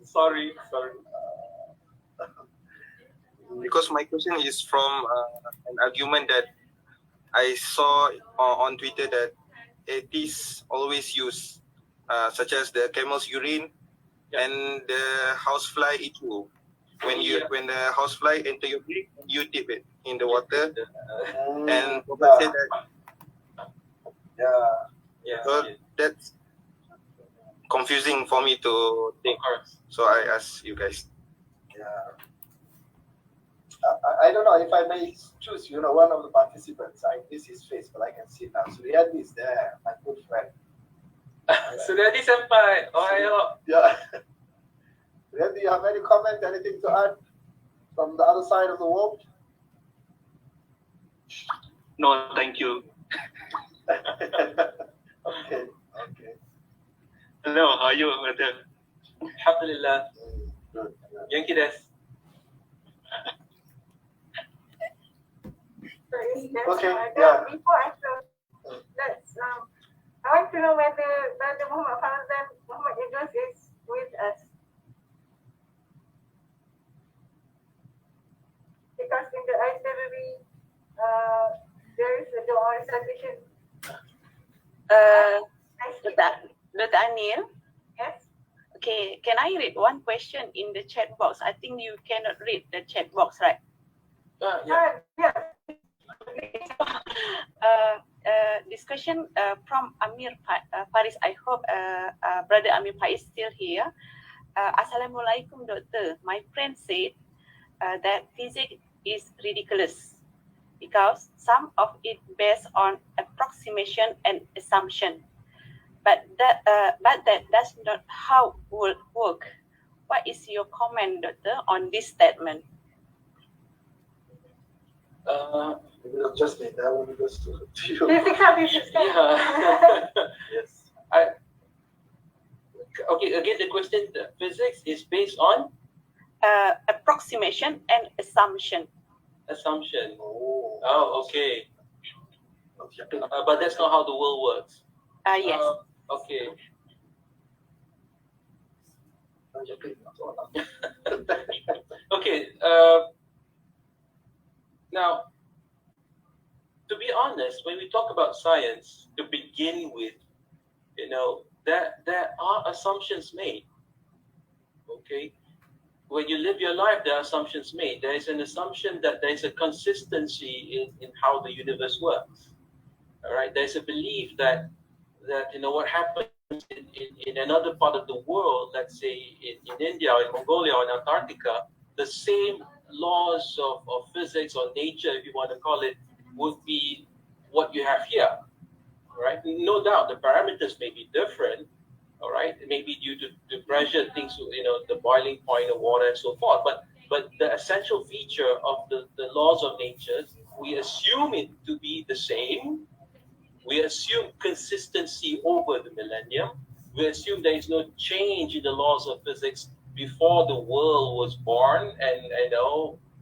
Sorry. Because my question is from an argument that I saw on Twitter that atheists always use, such as the camel's urine and the housefly issue. When the housefly enter your beak, you dip it in the water, and Prof said that. So that's confusing for me to think. So I ask you guys. I don't know if I may choose, one of the participants. I miss his face, but I can see now. So Riyadi is there, my good friend. Sudadi Senpai, ohayo. Yeah. Riyadi, do you have any comment, anything to add from the other side of the world? No, thank you. Okay. Hello, how are you, brother? Alhamdulillah. Good. Yanki desu. Okay, Before I start, I want to know whether Brother Muhammad Idris is with us. Because in the itinerary, there is a dua recitation. Dr. Anil? Yes? Okay, can I read one question in the chat box? I think you cannot read the chat box, right? Yeah. This question from Amir Faris. I hope Brother Amir Faris is still here. Assalamualaikum, Doctor. My friend said that physics is ridiculous because some of it based on approximation and assumption. But that does not how world work. What is your comment, Doctor, on this statement? Just me. That one goes to you. Yeah. Yes. Okay, again, the question, the physics is based on? Approximation and assumption. Assumption. Oh, okay. But that's not how the world works. Yes. Okay. Okay. Now, to be honest, when we talk about science, to begin with, there are assumptions made. Okay. When you live your life, there are assumptions made. There is an assumption that there is a consistency in how the universe works. All right. There's a belief that what happens in another part of the world, let's say in India or in Mongolia or in Antarctica, the same laws of physics or nature, if you want to call it, would be what you have here. All right. No doubt the parameters may be different. All right, maybe due to pressure, things, the boiling point of water and so forth. But the essential feature of the laws of nature, we assume it to be the same. We assume consistency over the millennium. We assume there is no change in the laws of physics before the world was born, and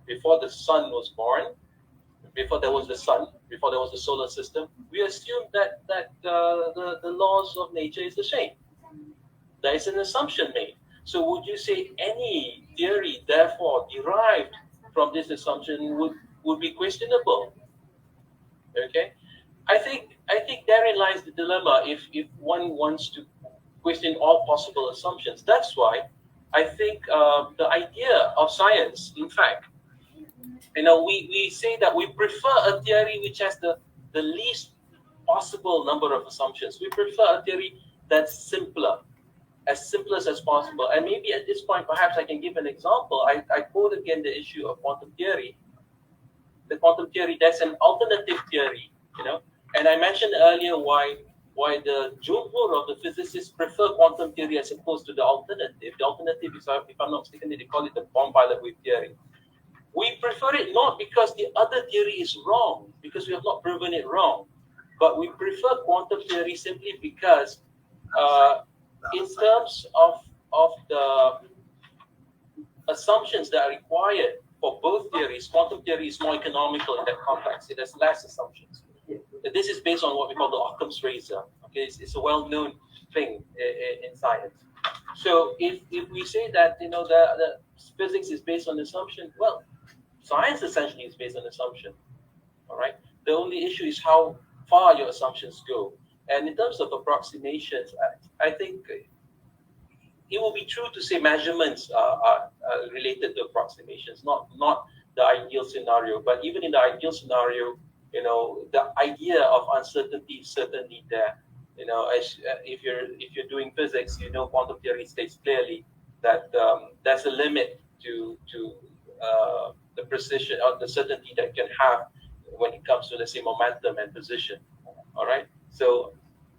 before the sun was born, before there was the sun, before there was the solar system, we assumed that the laws of nature is the same. There is an assumption made. So would you say any theory, therefore, derived from this assumption would be questionable? Okay, I think therein lies the dilemma. If one wants to question all possible assumptions, that's why I think the idea of science, in fact, we say that we prefer a theory which has the least possible number of assumptions. We prefer a theory that's simpler, as simplest as possible. And maybe at this point, perhaps I can give an example. I quote again the issue of quantum theory. The quantum theory, that's an alternative theory, And I mentioned earlier why the jumhur of the physicists prefer quantum theory as opposed to the alternative. The alternative is, if I'm not mistaken, they call it the bomb pilot wave theory. We prefer it not because the other theory is wrong, because we have not proven it wrong, but we prefer quantum theory simply because in terms of the assumptions that are required for both theories, quantum theory is more economical in that context. It has less assumptions. This is based on what we call the Occam's razor. Okay, it's a well-known thing in science. So if we say that the physics is based on assumption, well, science essentially is based on assumption. All right. The only issue is how far your assumptions go. And in terms of approximations, I think it will be true to say measurements are related to approximations, not the ideal scenario. But even in the ideal scenario, the idea of uncertainty is certainly there. If you're doing physics, quantum theory states clearly that there's a limit to the precision or the certainty that you can have when it comes to, let's say, momentum and position. All right. So,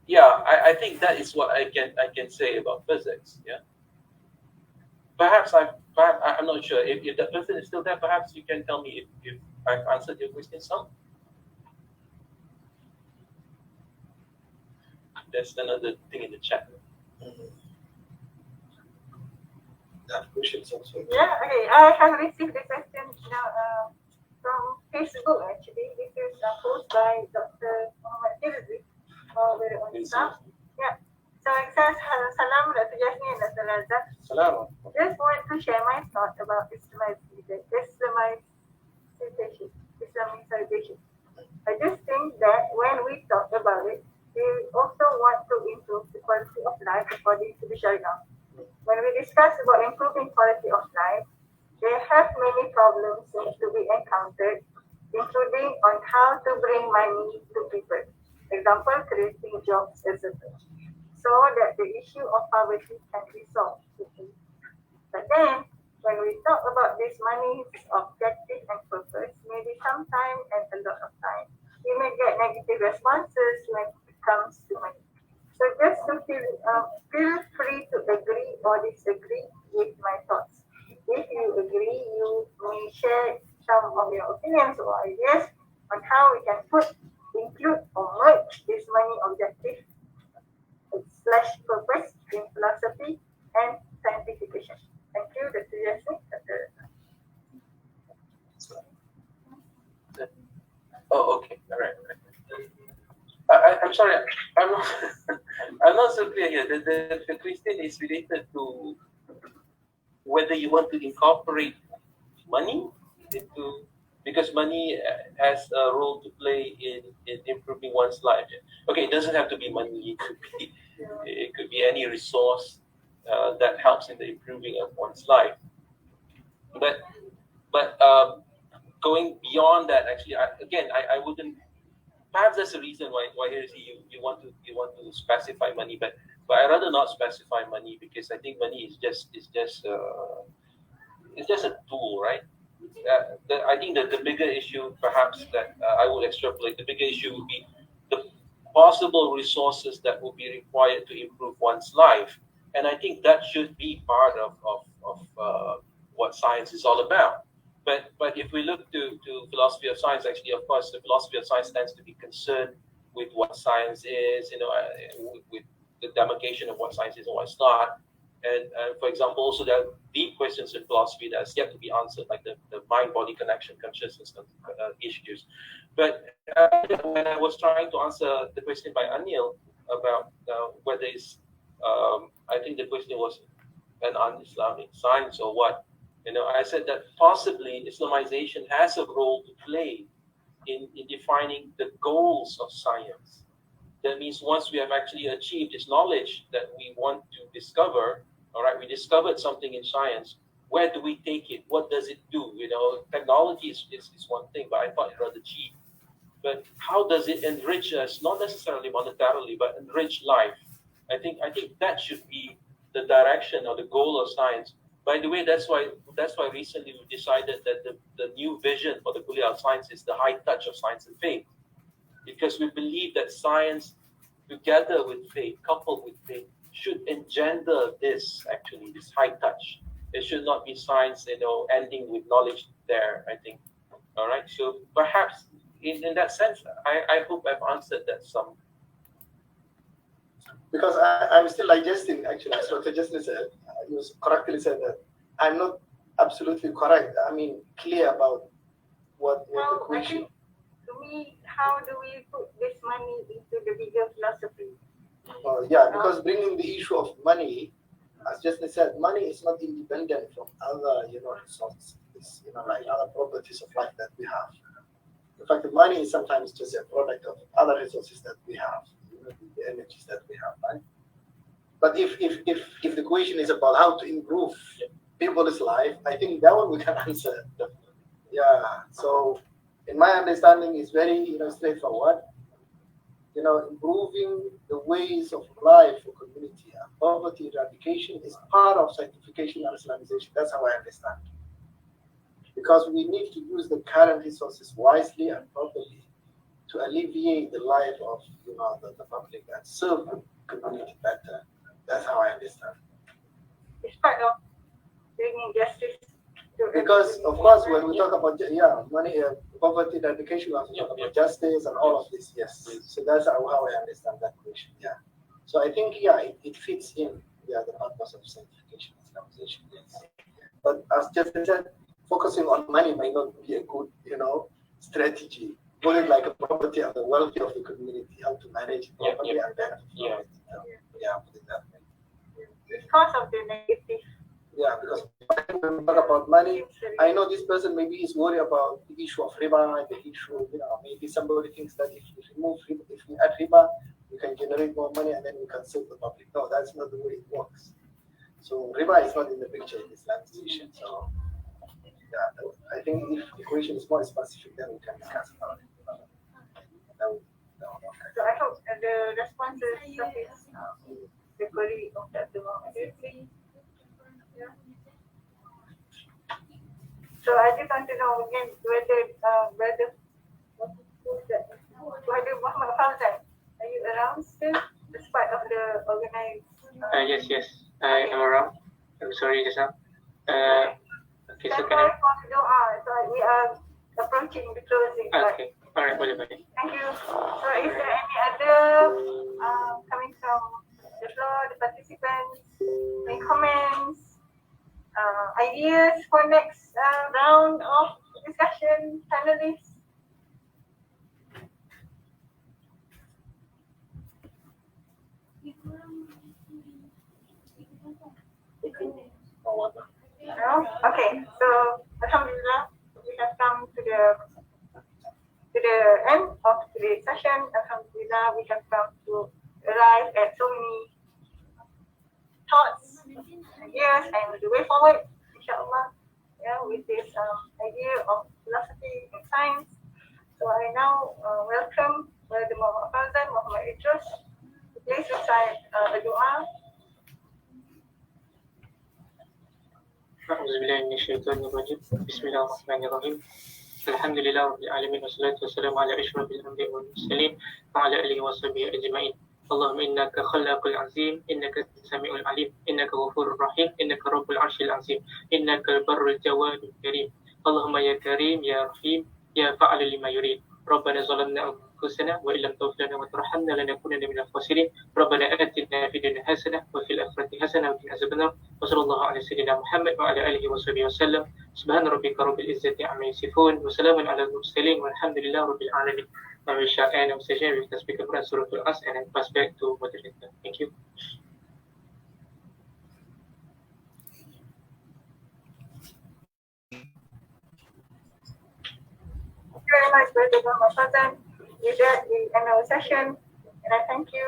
yeah, I think that is what I can say about physics. Yeah. Perhaps I'm not sure if that person is still there. Perhaps you can tell me if I've answered your question some. There's another thing in the chat. Questions also. Yeah, okay. I have received the question from Facebook actually. This is posed by Dr. Muhammad on staff. Yeah. So it says, Salam, Dr. Jesni and Dr. Abdurezak. Salam. Just want to share my thought about Islamization. I just think that when we talk about it, we also want to improve the quality of life according to the Sharia. When we discuss about improving quality of life, there have many problems to be encountered, including on how to bring money to people. Example, creating jobs, etc. So that the issue of poverty can be solved. But then, when we talk about this money's objective and purpose, maybe sometime and a lot of time, we may get negative responses when it comes to money. So just to feel free to agree or disagree with my thoughts. If you agree, you may share some of your opinions or ideas on how we can include or merge this money objective / purpose in philosophy and scientification. Thank you, Dr. Jesni. Oh, okay. All right. I'm sorry. I'm not so clear here. The question is related to whether you want to incorporate money into, because money has a role to play in improving one's life. Okay, it doesn't have to be money. It could be any resource that helps in the improving of one's life. But going beyond that, actually, I wouldn't. Perhaps that's the reason why here you want to specify money, but I rather not specify money, because I think money is just a tool, right? I think that the bigger issue, perhaps, that I would extrapolate, the bigger issue would be the possible resources that would be required to improve one's life, and I think that should be part of what science is all about. But if we look to philosophy of science, actually, of course, the philosophy of science tends to be concerned with what science is, with the demarcation of what science is and what's not. And for example, also there are deep questions in philosophy that has yet to be answered, like the mind-body connection, consciousness issues. But when I was trying to answer the question by Anil about whether it's, I think the question was an un-Islamic science or what, I said that possibly Islamization has a role to play in defining the goals of science. That means once we have actually achieved this knowledge that we want to discover, all right, we discovered something in science, where do we take it? What does it do? Technology is one thing, but I thought it rather cheap. But how does it enrich us, not necessarily monetarily, but enrich life? I think that should be the direction or the goal of science. By the way, that's why recently we decided that the new vision for the Kulliyyah of Science is the high touch of science and faith. Because we believe that science, together with faith, coupled with faith, should engender this high touch. It should not be science, ending with knowledge there, I think. All right, so perhaps in that sense, I hope I've answered that some. Because I'm still digesting, actually, as Dr. Jesni said, you correctly said that I'm not absolutely correct. I mean, clear about what the question. To me, how do we put this money into the bigger philosophy? Yeah, because bringing the issue of money, as Jesni said, money is not independent from other, resources, like other properties of life that we have. In fact, the money is sometimes just a product of other resources that we have, the energies that we have, right? But if the question is about how to improve people's life, I think that one we can answer. Yeah. So, in my understanding, it's very straightforward. Improving the ways of life for community and poverty eradication is part of Scientification and Islamization. That's how I understand. Because we need to use the current resources wisely and properly to alleviate the life of the public and serve the community better. That's how I understand. It's part of bringing justice. Because of course, when we talk about money, poverty eradication, we have to talk about justice and all of this. Yes. So that's how I understand that question. Yeah. So I think it fits in the purpose of Scientification and Islamization. Yes. But as Jesni said, focusing on money might not be a good strategy. Put it like a property of the wealthy of the community, how to manage it properly and benefit from it. Put it that way. Because of the negative. Yeah, because when we talk about money, I know this person maybe is worried about the issue of riba, the issue, maybe somebody thinks that if we add riba, we can generate more money and then we can serve the public. No, that's not the way it works. So riba is not in the picture in Islamization. So I think if the question is more specific, then we can discuss about it. So I hope the responses of the query of that So I just want to know again whether Muhammad Fauzan, are you around still, despite of the organized? Yes, I am around. I'm sorry, just now. Okay, so can I? So we are approaching the closing. Okay, all right, bye. Thank you. So is there any other coming from the floor, the participants, any comments, ideas for next round of discussion, panelists? No? Okay, so Alhamdulillah, we have come to the end of today's session. Alhamdulillah, we have come to arrive at so many thoughts, ideas, and the way forward, inshallah, with this idea of philosophy and science. So I now welcome the Muhammad Fauzan, Muhammad Idris, to please recite the dua. Bismillahirrahmanirrahim. Alhamdulillah rabbil alamin wassalatu wassalamu ala asyrafil anbiya'i wal mursalin wa ala alihi washabihi ajma'in. Allahumma innaka khallaqul azim, innaka samiul alim, innaka ghafurur rahim, innaka rabbul arsyil azim, innaka barrul jawadul karim. Allahumma ya karim ya rahim ya fa'alul lima yurid. ربنا ظلمنا أنفسنا وإن لم تغفر لنا وترحمنا لنكونن من الخاسرين ربنا آتنا في الدنيا حسنة وفي الآخرة حسنة وقنا عذاب النار وصلى الله على سيدنا محمد وعلى آله وصحبه وسلم سبحان ربك رب العزة عما يصفون وسلام على المرسلين والحمد لله رب العالمين. Now we shall end our session with the speaker from Surah Al-Asr and pass back to Moderator. Thank you. Thank you very much, Brother Muhammad. With that, we end our session. And I thank you.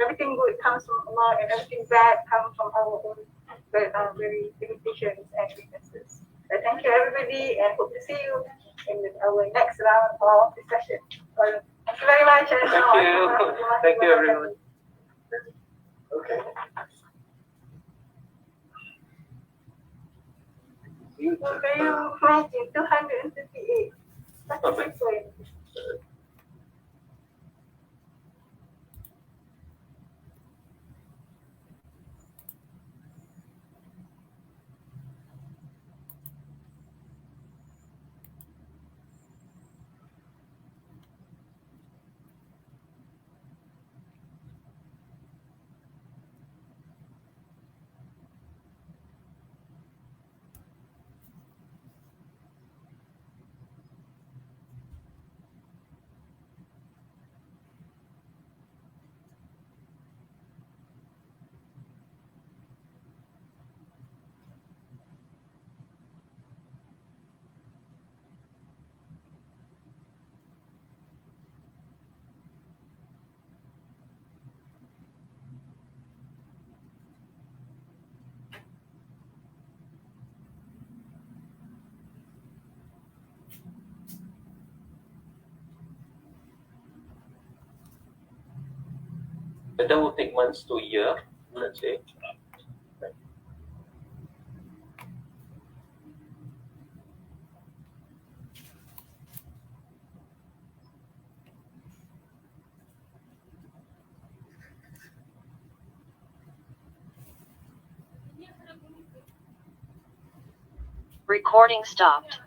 Everything good comes from Allah, and everything bad comes from our own very limitations and weaknesses. So thank you, everybody, and hope to see you in our next round of discussion. Thank you very much. Thank you. Thank you, everyone. Okay. So can you imagine 258? That's a big way. That will take months to a year, let's say. Recording stopped.